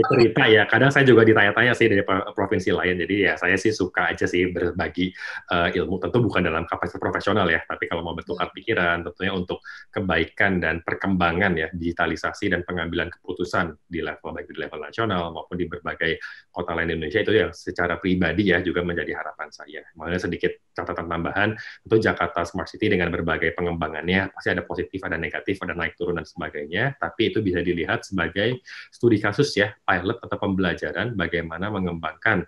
Speaker 2: Cerita ya, kadang saya juga ditanya-tanya sih dari provinsi lain, jadi ya saya sih suka aja sih berbagi ilmu, tentu bukan dalam kapasitas profesional ya, tapi kalau mau bertukar pikiran, tentunya untuk kebaikan dan perkembangan ya, digitalisasi dan pengambilan keputusan di level, baik di level nasional maupun di berbagai kota lain di Indonesia, itu yang secara pribadi ya juga menjadi harapan saya. Makanya sedikit catatan tambahan untuk Jakarta Smart City dengan berbagai pengembangannya. Pasti ada positif, ada negatif, ada naik turun dan sebagainya. Tapi itu bisa dilihat sebagai studi kasus ya, pilot atau pembelajaran bagaimana mengembangkan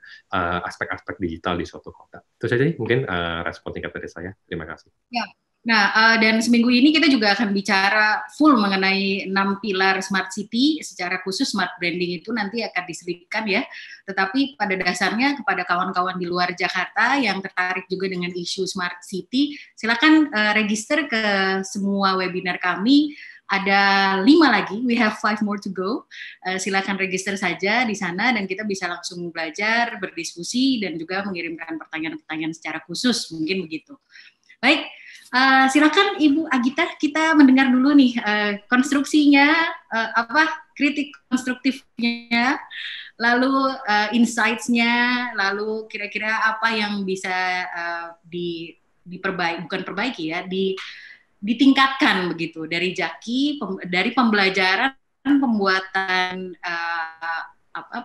Speaker 2: aspek-aspek digital di suatu kota. Itu saja mungkin respon singkat dari saya. Terima kasih.
Speaker 1: Ya. Nah, dan seminggu ini kita juga akan bicara full mengenai 6 pilar Smart City, secara khusus Smart Branding itu nanti akan diselipkan ya. Tetapi pada dasarnya kepada kawan-kawan di luar Jakarta yang tertarik juga dengan isu Smart City, silakan register ke semua webinar kami. Ada 5 lagi, we have 5 more to go. Silakan register saja di sana dan kita bisa langsung belajar, berdiskusi, dan juga mengirimkan pertanyaan-pertanyaan secara khusus, mungkin begitu. Baik. Silakan Ibu Agita, kita mendengar dulu nih konstruksinya, kritik konstruktifnya, lalu insights-nya, lalu kira-kira apa yang bisa diperbaiki, bukan perbaiki ya, ditingkatkan begitu dari Jaki, dari pembelajaran pembuatan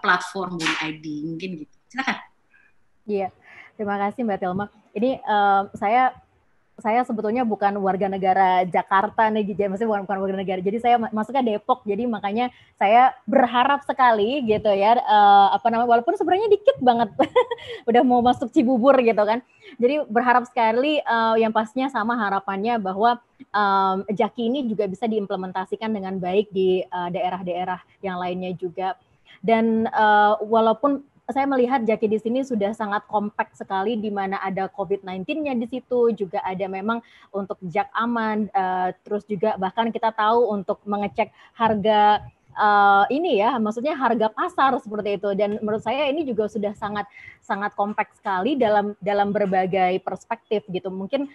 Speaker 1: platform Win ID, mungkin gitu. Silakan.
Speaker 3: Iya, terima kasih Mbak Tilma. Ini saya sebetulnya bukan warga negara Jakarta nih, maksudnya bukan warga negara. Jadi saya masuknya Depok, jadi makanya saya berharap sekali gitu ya, walaupun sebenarnya dikit banget, udah mau masuk Cibubur gitu kan. Jadi berharap sekali yang pastinya sama harapannya bahwa Jaki ini juga bisa diimplementasikan dengan baik di daerah-daerah yang lainnya juga. Dan walaupun saya melihat Jaki di sini sudah sangat kompak sekali, di mana ada COVID-19-nya di situ, juga ada memang untuk Jak Aman, terus juga bahkan kita tahu untuk mengecek harga maksudnya harga pasar seperti itu. Dan menurut saya ini juga sudah sangat kompak sekali dalam berbagai perspektif gitu. Mungkin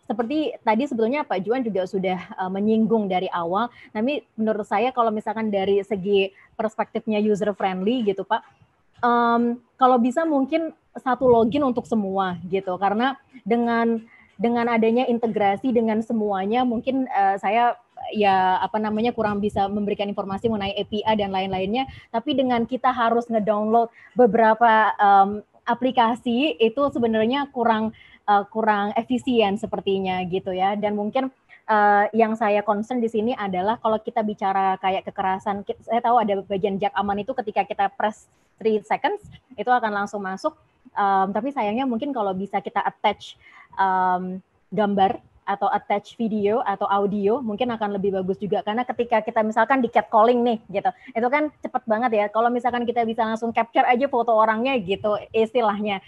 Speaker 3: seperti tadi sebetulnya Pak Juan juga sudah menyinggung dari awal, tapi menurut saya kalau misalkan dari segi perspektifnya user friendly gitu Pak, kalau bisa mungkin satu login untuk semua gitu, karena dengan adanya integrasi dengan semuanya mungkin saya kurang bisa memberikan informasi mengenai API dan lain-lainnya, tapi dengan kita harus ngedownload beberapa aplikasi itu sebenarnya kurang efisien sepertinya gitu ya. Dan mungkin yang saya concern di sini adalah kalau kita bicara kayak kekerasan, saya tahu ada bagian Jak Aman itu ketika kita press 3 seconds itu akan langsung masuk, tapi sayangnya mungkin kalau bisa kita attach gambar atau attach video atau audio mungkin akan lebih bagus juga, karena ketika kita misalkan di catcalling nih gitu, itu kan cepet banget ya, kalau misalkan kita bisa langsung capture aja foto orangnya gitu istilahnya,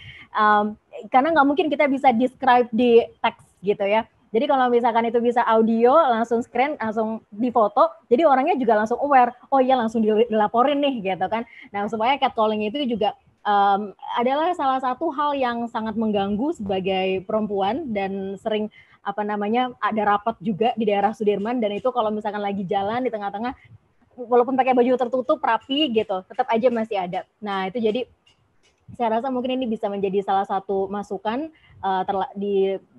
Speaker 3: karena nggak mungkin kita bisa describe di teks gitu ya. Jadi kalau misalkan itu bisa audio, langsung screen, langsung difoto, jadi orangnya juga langsung aware, oh iya langsung dilaporin nih gitu kan. Nah supaya catcalling itu juga adalah salah satu hal yang sangat mengganggu sebagai perempuan, dan sering ada rapat juga di daerah Sudirman, dan itu kalau misalkan lagi jalan di tengah-tengah, walaupun pakai baju tertutup rapi gitu, tetap aja masih ada. Nah itu jadi saya rasa mungkin ini bisa menjadi salah satu masukan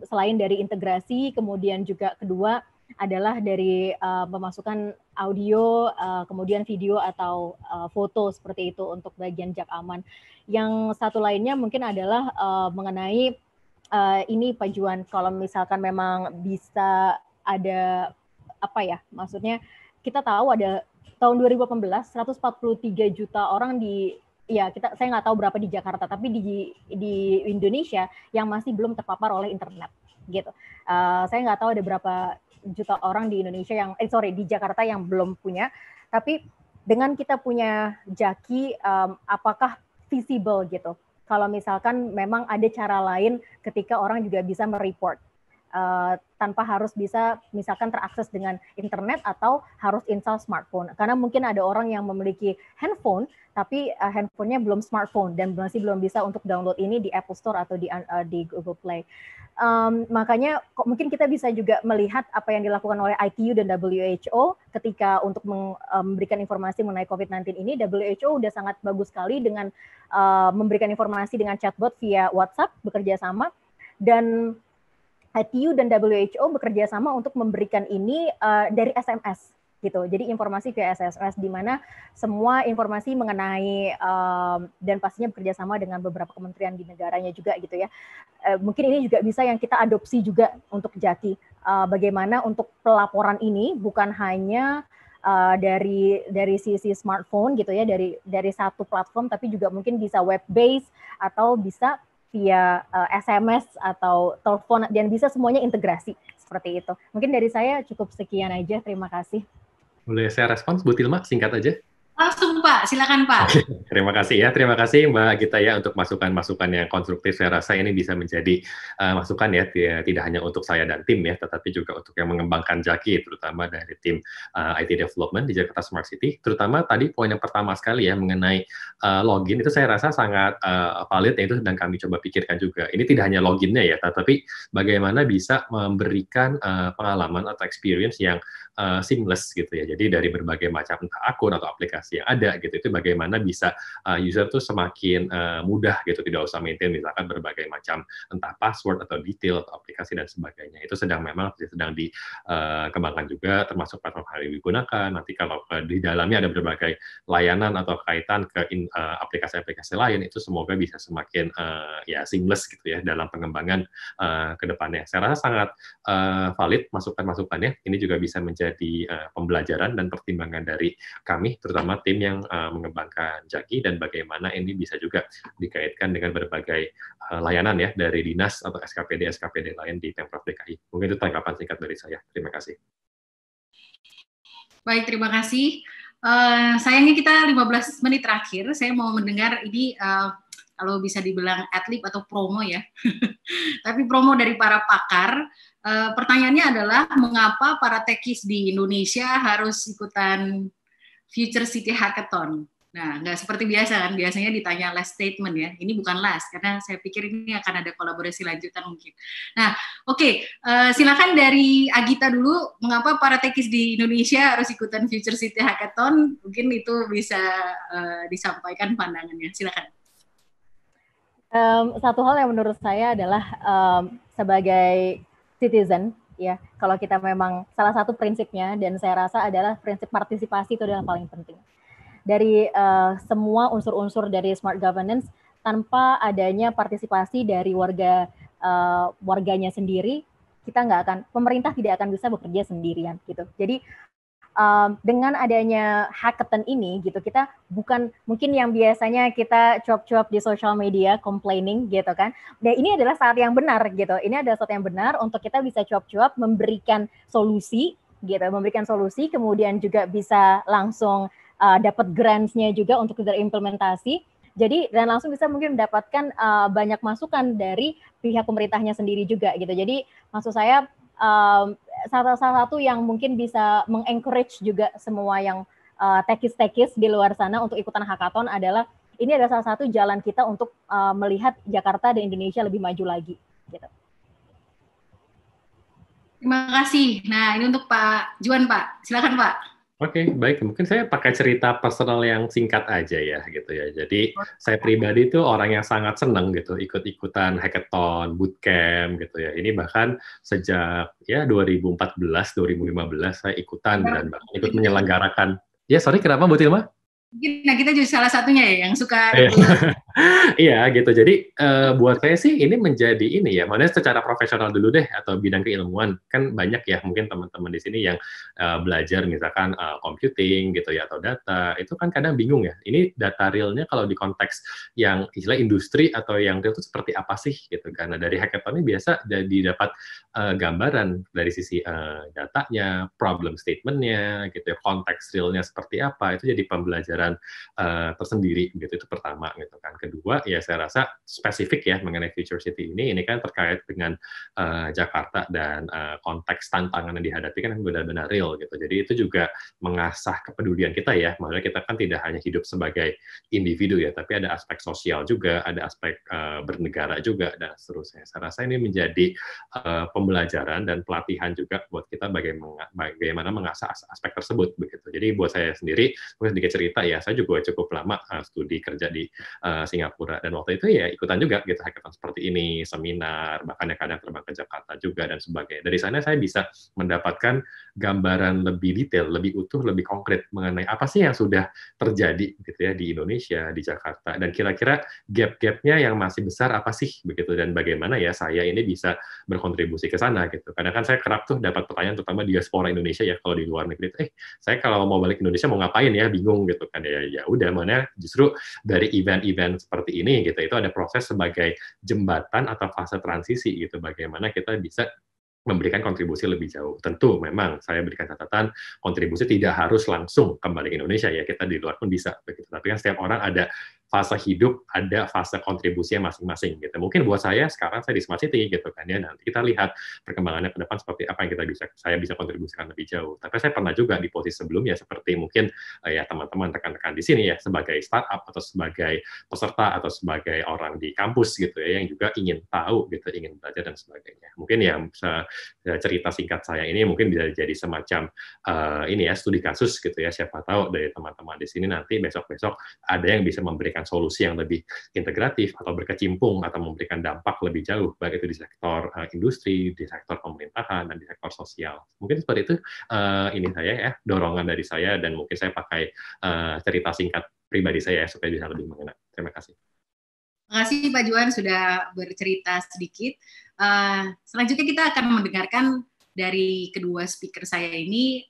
Speaker 3: selain dari integrasi, kemudian juga kedua adalah dari pemasukan audio, kemudian video atau foto seperti itu untuk bagian Jak Aman. Yang satu lainnya mungkin adalah mengenai ini Pak Juan, kalau misalkan memang bisa ada maksudnya kita tahu ada tahun 2018 143 juta orang saya nggak tahu berapa di Jakarta, tapi di Indonesia yang masih belum terpapar oleh internet gitu. Saya nggak tahu ada berapa juta orang di Indonesia di Jakarta yang belum punya. Tapi dengan kita punya Jaki, apakah visible gitu? Kalau misalkan memang ada cara lain ketika orang juga bisa mereport tanpa harus bisa misalkan terakses dengan internet atau harus install smartphone, karena mungkin ada orang yang memiliki handphone tapi handphonenya belum smartphone dan masih belum bisa untuk download ini di Apple Store atau di Google Play. Makanya mungkin kita bisa juga melihat apa yang dilakukan oleh ITU dan WHO ketika untuk memberikan informasi mengenai COVID-19 ini. WHO udah sangat bagus sekali dengan memberikan informasi dengan chatbot via WhatsApp bekerja sama, dan ITU dan WHO bekerja sama untuk memberikan ini dari SMS. gitu. Jadi informasi ke SSS di mana semua informasi mengenai dan pastinya bekerja sama dengan beberapa kementerian di negaranya juga gitu ya. Mungkin ini juga bisa yang kita adopsi juga untuk Jaki. Bagaimana untuk pelaporan ini bukan hanya dari sisi smartphone gitu ya, dari satu platform, tapi juga mungkin bisa web based atau bisa via SMS atau telepon, dan bisa semuanya integrasi seperti itu. Mungkin dari saya cukup sekian aja. Terima kasih.
Speaker 2: Boleh saya respons, Bu Tilma, singkat aja?
Speaker 1: Langsung Pak, silakan Pak.
Speaker 2: Terima kasih ya, terima kasih Mbak Gita ya untuk masukan-masukan yang konstruktif. Saya rasa ini bisa menjadi masukan ya, tidak hanya untuk saya dan tim ya, tetapi juga untuk yang mengembangkan Jaki, terutama dari tim IT Development di Jakarta Smart City. Terutama tadi poin yang pertama sekali ya mengenai login, itu saya rasa sangat valid, yang itu sedang kami coba pikirkan juga. Ini tidak hanya loginnya ya, tetapi bagaimana bisa memberikan pengalaman atau experience yang seamless gitu ya. Jadi dari berbagai macam entah akun atau aplikasi yang ada gitu, itu bagaimana bisa user tuh semakin mudah gitu, tidak usah maintain misalkan berbagai macam entah password atau detail atau aplikasi dan sebagainya. Itu sedang dikembangkan juga, termasuk platform yang digunakan. Nanti kalau di dalamnya ada berbagai layanan atau kaitan ke aplikasi-aplikasi lain, itu semoga bisa semakin ya seamless gitu ya dalam pengembangan ke depannya. Saya rasa sangat valid masukan-masukannya. Ini juga bisa menjadi pembelajaran dan pertimbangan dari kami, terutama tim yang mengembangkan Jaki, dan bagaimana ini bisa juga dikaitkan dengan berbagai layanan ya dari dinas atau SKPD lain di Pemprov DKI. Mungkin itu tanggapan singkat dari saya. Terima kasih.
Speaker 1: Baik, terima kasih. Sayangnya kita 15 menit terakhir. Saya mau mendengar ini kalau bisa dibilang adlib atau promo ya. Tapi promo dari para pakar. Pertanyaannya adalah mengapa para tekis di Indonesia harus ikutan Future City Hackathon? Nah, nggak seperti biasa kan, biasanya ditanya last statement ya. Ini bukan last, karena saya pikir ini akan ada kolaborasi lanjutan mungkin. Nah, oke, silakan dari Agita dulu, mengapa para tekis di Indonesia harus ikutan Future City Hackathon? Mungkin itu bisa disampaikan pandangannya, silakan.
Speaker 3: Satu hal yang menurut saya adalah sebagai citizen, ya, kalau kita memang salah satu prinsipnya, dan saya rasa adalah prinsip partisipasi itu adalah paling penting. Dari semua unsur-unsur dari smart governance, tanpa adanya partisipasi dari warganya sendiri, pemerintah tidak akan bisa bekerja sendirian gitu. Jadi dengan adanya hackathon ini gitu, kita bukan mungkin yang biasanya kita cuap-cuap di social media complaining gitu kan. Dan ini adalah saat yang benar gitu. Ini adalah saat yang benar untuk kita bisa cuap-cuap memberikan solusi gitu, kemudian juga bisa langsung dapat grants-nya juga untuk terimplementasi. Jadi dan langsung bisa mungkin mendapatkan banyak masukan dari pihak pemerintahnya sendiri juga gitu. Jadi maksud saya salah satu yang mungkin bisa mengencourage juga semua yang tekis-tekis di luar sana untuk ikutan hackathon adalah ini adalah salah satu jalan kita untuk melihat Jakarta dan Indonesia lebih maju lagi. Gitu.
Speaker 1: Terima kasih. Nah, ini untuk Pak Juan, Pak. Silakan, Pak.
Speaker 2: Oke, baik. Mungkin saya pakai cerita personal yang singkat aja ya, gitu ya. Jadi saya pribadi itu orang yang sangat senang gitu, ikut-ikutan hackathon, bootcamp gitu ya. Ini bahkan sejak ya 2014, 2015 saya ikutan dan bahkan ikut menyelenggarakan. Ya, sorry, kenapa Bu Tilma?
Speaker 1: Nah, kita juga salah satunya ya, yang suka...
Speaker 2: Iya, gitu. Jadi, buat saya sih ini menjadi ini ya, makanya secara profesional dulu deh, atau bidang keilmuan. Kan banyak ya, mungkin teman-teman di sini yang belajar misalkan computing gitu ya, atau data, itu kan kadang bingung ya, ini data realnya kalau di konteks yang istilah industri atau yang real itu seperti apa sih, gitu. Karena dari hackathon ini biasa didapat gambaran dari sisi datanya, problem statement-nya, gitu ya, konteks realnya seperti apa, itu jadi pembelajaran tersendiri, gitu. Itu pertama, gitu kan. Kedua, ya saya rasa spesifik ya mengenai Future City ini kan terkait dengan Jakarta dan konteks tantangan yang dihadapi kan benar-benar real gitu. Jadi itu juga mengasah kepedulian kita ya. Maksudnya kita kan tidak hanya hidup sebagai individu ya, tapi ada aspek sosial juga, ada aspek bernegara juga dan seterusnya. Saya rasa ini menjadi pembelajaran dan pelatihan juga buat kita bagaimana mengasah aspek tersebut begitu. Jadi buat saya sendiri, mungkin sedikit cerita ya, saya juga cukup lama studi kerja di Singapura, dan waktu itu ya ikutan juga gitu hackathon seperti ini, seminar, bahkan kadang terbang ke Jakarta juga dan sebagainya. Dari sana saya bisa mendapatkan gambaran lebih detail, lebih utuh, lebih konkret mengenai apa sih yang sudah terjadi gitu ya di Indonesia, di Jakarta, dan kira-kira gap-gapnya yang masih besar apa sih begitu, dan bagaimana ya saya ini bisa berkontribusi ke sana gitu. Kadang kan saya kerap tuh dapat pertanyaan terutama diaspora Indonesia ya, kalau di luar negeri, saya kalau mau balik ke Indonesia mau ngapain ya, bingung gitu kan ya. Ya udah, mana justru dari event-event seperti ini gitu, itu ada proses sebagai jembatan atau fase transisi gitu, bagaimana kita bisa memberikan kontribusi lebih jauh. Tentu memang saya berikan catatan, kontribusi tidak harus langsung kembali ke Indonesia ya, kita di luar pun bisa begitu. Tapi kan setiap orang ada fase hidup, ada fase kontribusinya masing-masing gitu. Mungkin buat saya sekarang saya di Smart City gitu kan ya, nanti kita lihat perkembangannya ke depan seperti apa yang saya bisa kontribusikan lebih jauh. Tapi saya pernah juga di posisi sebelumnya seperti mungkin ya teman-teman rekan-rekan di sini ya, sebagai startup atau sebagai peserta atau sebagai orang di kampus gitu ya, yang juga ingin tahu gitu, ingin belajar dan sebagainya. Mungkin ya cerita singkat saya ini mungkin bisa jadi semacam ini ya, studi kasus gitu ya, siapa tahu dari teman-teman di sini nanti besok-besok ada yang bisa memberikan solusi yang lebih integratif atau berkecimpung atau memberikan dampak lebih jauh, baik itu di sektor industri, di sektor pemerintahan, dan di sektor sosial. Mungkin seperti itu ini saya ya, dorongan dari saya, dan mungkin saya pakai cerita singkat pribadi saya supaya bisa lebih mengena. Terima kasih.
Speaker 1: Terima kasih Pak Juan sudah bercerita sedikit. Selanjutnya kita akan mendengarkan dari kedua speaker saya ini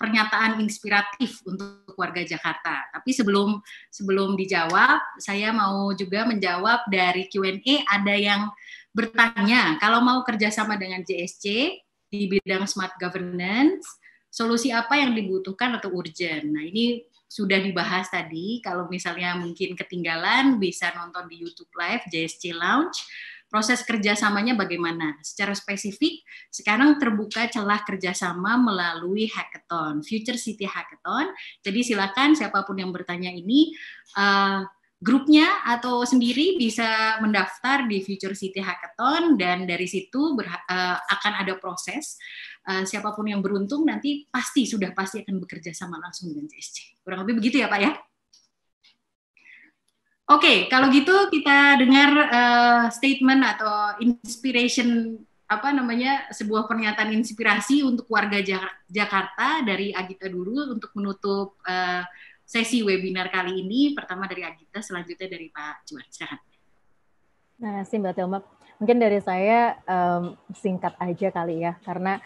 Speaker 1: pernyataan inspiratif untuk warga Jakarta. Tapi sebelum dijawab, saya mau juga menjawab dari Q&A. Ada yang bertanya, kalau mau kerjasama dengan JSC di bidang smart governance, solusi apa yang dibutuhkan atau urgent? Nah, ini sudah dibahas tadi. Kalau misalnya mungkin ketinggalan, bisa nonton di YouTube Live JSC Lounge. Proses kerjasamanya bagaimana? Secara spesifik, sekarang terbuka celah kerjasama melalui hackathon, Future City Hackathon. Jadi silakan siapapun yang bertanya ini, grupnya atau sendiri bisa mendaftar di Future City Hackathon, dan dari situ akan ada proses. Siapapun yang beruntung nanti pasti akan bekerja sama langsung dengan JSC. Kurang lebih begitu ya Pak ya? Oke, kalau gitu kita dengar statement atau inspiration, sebuah pernyataan inspirasi untuk warga Jakarta dari Agita dulu untuk menutup sesi webinar kali ini. Pertama dari Agita, selanjutnya dari Pak Juan. Silakan.
Speaker 3: Nah, Mbak Thelma, mungkin dari saya singkat aja kali ya, karena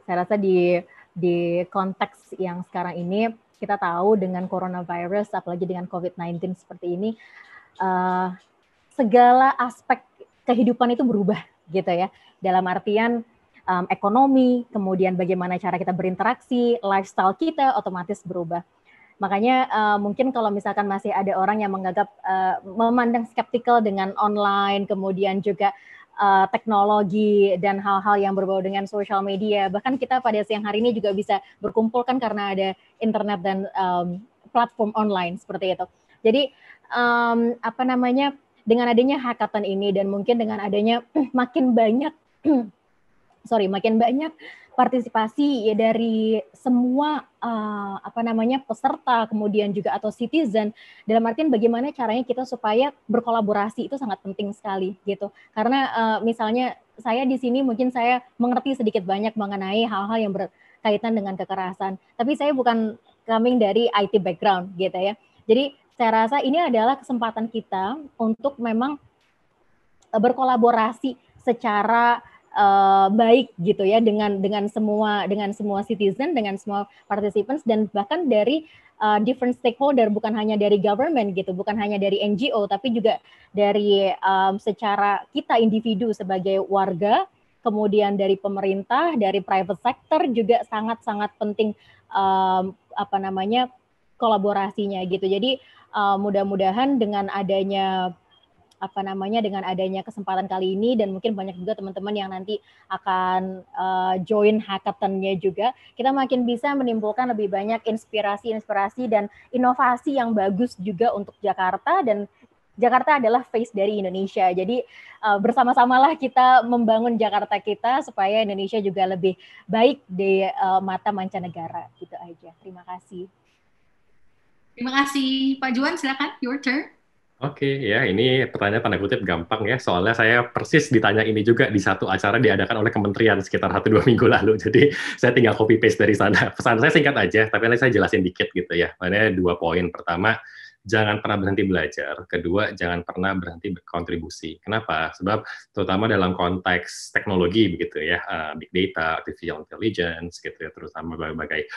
Speaker 3: saya rasa di konteks yang sekarang ini kita tahu dengan coronavirus, apalagi dengan COVID-19 seperti ini, segala aspek kehidupan itu berubah gitu ya. Dalam artian ekonomi, kemudian bagaimana cara kita berinteraksi, lifestyle kita otomatis berubah. Makanya mungkin kalau misalkan masih ada orang yang menganggap memandang skeptikal dengan online, kemudian juga teknologi dan hal-hal yang berbau dengan social media. Bahkan kita pada siang hari ini juga bisa berkumpul kan karena ada internet dan platform online seperti itu. Jadi dengan adanya hackathon ini dan mungkin dengan adanya makin banyak partisipasi ya dari semua peserta, kemudian juga atau citizen, dalam artian bagaimana caranya kita supaya berkolaborasi itu sangat penting sekali gitu. Karena misalnya saya di sini mungkin saya mengerti sedikit banyak mengenai hal-hal yang berkaitan dengan kekerasan, tapi saya bukan coming dari IT background gitu ya. Jadi saya rasa ini adalah kesempatan kita untuk memang berkolaborasi secara baik gitu ya dengan semua citizen, dengan semua participants, dan bahkan dari different stakeholder, bukan hanya dari government gitu, bukan hanya dari NGO, tapi juga dari secara kita individu sebagai warga, kemudian dari pemerintah, dari private sector juga sangat-sangat penting kolaborasinya gitu. Jadi mudah-mudahan dengan adanya kesempatan kali ini, dan mungkin banyak juga teman-teman yang nanti akan join hackathon-nya juga, kita makin bisa menimbulkan lebih banyak inspirasi dan inovasi yang bagus juga untuk Jakarta, dan Jakarta adalah face dari Indonesia. Jadi bersama-samalah kita membangun Jakarta kita supaya Indonesia juga lebih baik di mata mancanegara. Gitu aja. Terima kasih.
Speaker 1: Terima kasih. Pak Juan, silakan, your turn.
Speaker 2: Oke, ya ini pertanyaan tanda kutip gampang ya, soalnya saya persis ditanya ini juga di satu acara diadakan oleh kementerian sekitar 1-2 minggu lalu, jadi saya tinggal copy paste dari sana. Pesan saya singkat aja, tapi nanti saya jelasin dikit gitu ya. Makanya 2 poin. Pertama, jangan pernah berhenti belajar. Kedua, jangan pernah berhenti berkontribusi. Kenapa? Sebab terutama dalam konteks teknologi begitu ya, big data, artificial intelligence gitu ya, terutama berbagai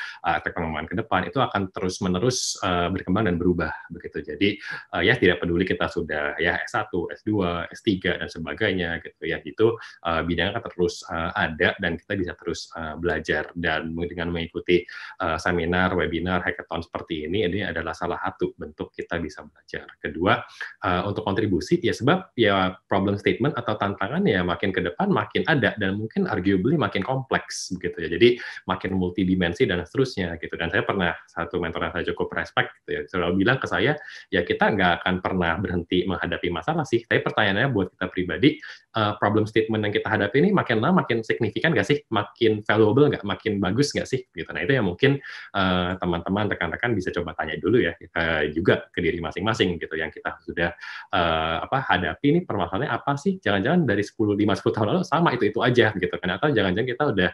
Speaker 2: teknologi ke depan itu akan terus-menerus berkembang dan berubah begitu. Jadi ya tidak peduli kita sudah ya S1, S2, S3 dan sebagainya gitu ya, itu bidangnya akan terus ada dan kita bisa terus belajar, dan dengan mengikuti seminar, webinar, hackathon seperti ini adalah salah satu bentuk kita bisa belajar. Kedua, untuk kontribusi ya, sebab ya problem statement atau tantangan ya makin ke depan makin ada dan mungkin arguably makin kompleks begitu ya. Jadi makin multidimensi dan seterusnya gitu. Dan saya pernah, satu mentor yang saya cukup respect gitu ya, selalu bilang ke saya, ya kita nggak akan pernah berhenti menghadapi masalah sih. Tapi pertanyaannya buat kita pribadi, problem statement yang kita hadapi ini makin lama makin signifikan nggak sih? Makin valuable nggak? Makin bagus nggak sih? Gitu. Nah itu yang mungkin teman-teman, rekan-rekan bisa coba tanya dulu ya, juga ke diri masing-masing gitu, yang kita sudah hadapi ini permasalahannya apa sih? Jangan-jangan dari 5-10 tahun lalu sama itu aja gitu kan, atau jangan-jangan kita udah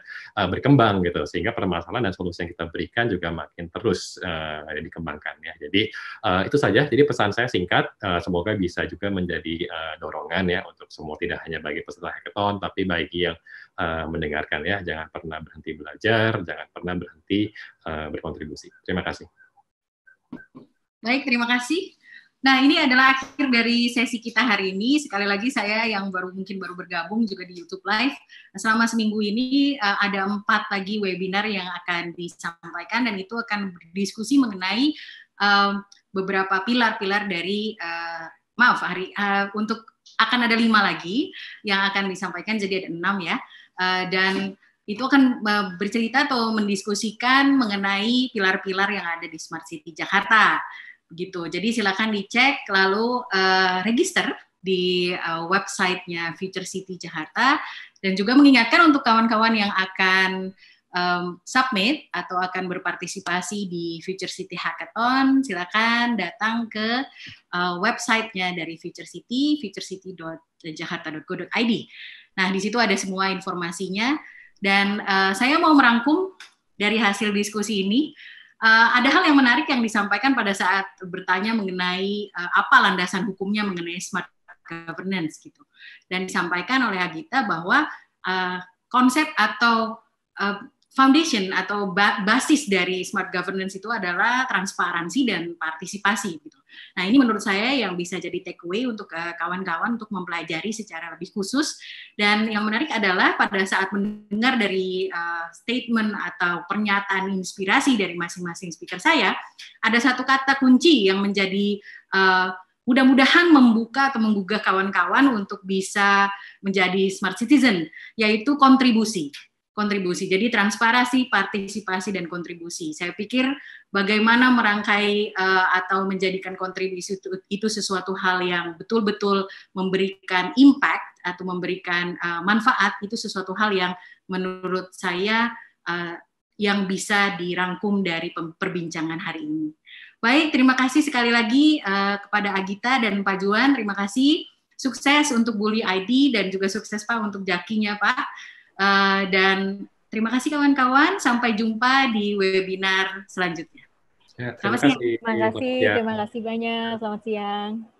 Speaker 2: berkembang gitu, sehingga permasalahan dan solusi yang kita berikan juga makin terus dikembangkan ya. Jadi itu saja. Jadi pesan saya singkat, semoga bisa juga menjadi dorongan ya untuk semua, tidak hanya bagi peserta hackathon, tapi bagi yang mendengarkan ya, jangan pernah berhenti belajar, jangan pernah berhenti berkontribusi. Terima kasih.
Speaker 1: Baik, terima kasih. Nah, ini adalah akhir dari sesi kita hari ini. Sekali lagi saya yang mungkin baru bergabung juga di YouTube Live. Selama seminggu ini ada 4 lagi webinar yang akan disampaikan, dan itu akan berdiskusi mengenai beberapa pilar-pilar dari untuk akan ada 5 lagi yang akan disampaikan, jadi ada 6 ya. Dan itu akan bercerita atau mendiskusikan mengenai pilar-pilar yang ada di Smart City Jakarta. Begitu. Jadi silakan dicek, lalu register di website-nya Future City Jakarta, dan juga mengingatkan untuk kawan-kawan yang akan submit atau akan berpartisipasi di Future City Hackathon, silakan datang ke website-nya dari Future City, futurecity.jakarta.go.id. Nah, di situ ada semua informasinya, dan saya mau merangkum dari hasil diskusi ini. Ada hal yang menarik yang disampaikan pada saat bertanya mengenai apa landasan hukumnya mengenai smart governance gitu, dan disampaikan oleh Agita bahwa konsep atau foundation atau basis dari smart governance itu adalah transparansi dan partisipasi gitu. Nah, ini menurut saya yang bisa jadi takeaway untuk kawan-kawan untuk mempelajari secara lebih khusus. Dan yang menarik adalah pada saat mendengar dari statement atau pernyataan inspirasi dari masing-masing speaker saya, ada satu kata kunci yang menjadi mudah-mudahan membuka atau menggugah kawan-kawan untuk bisa menjadi smart citizen, yaitu kontribusi. Jadi transparansi, partisipasi, dan kontribusi. Saya pikir bagaimana merangkai atau menjadikan kontribusi itu sesuatu hal yang betul-betul memberikan impact atau memberikan manfaat, itu sesuatu hal yang menurut saya yang bisa dirangkum dari perbincangan hari ini. Baik, terima kasih sekali lagi kepada Agita dan Pak Juan. Terima kasih. Sukses untuk Bully ID dan juga sukses Pak untuk Jakinya Pak. Dan terima kasih kawan-kawan, sampai jumpa di webinar selanjutnya.
Speaker 3: Selamat siang. Terima kasih banyak, selamat siang.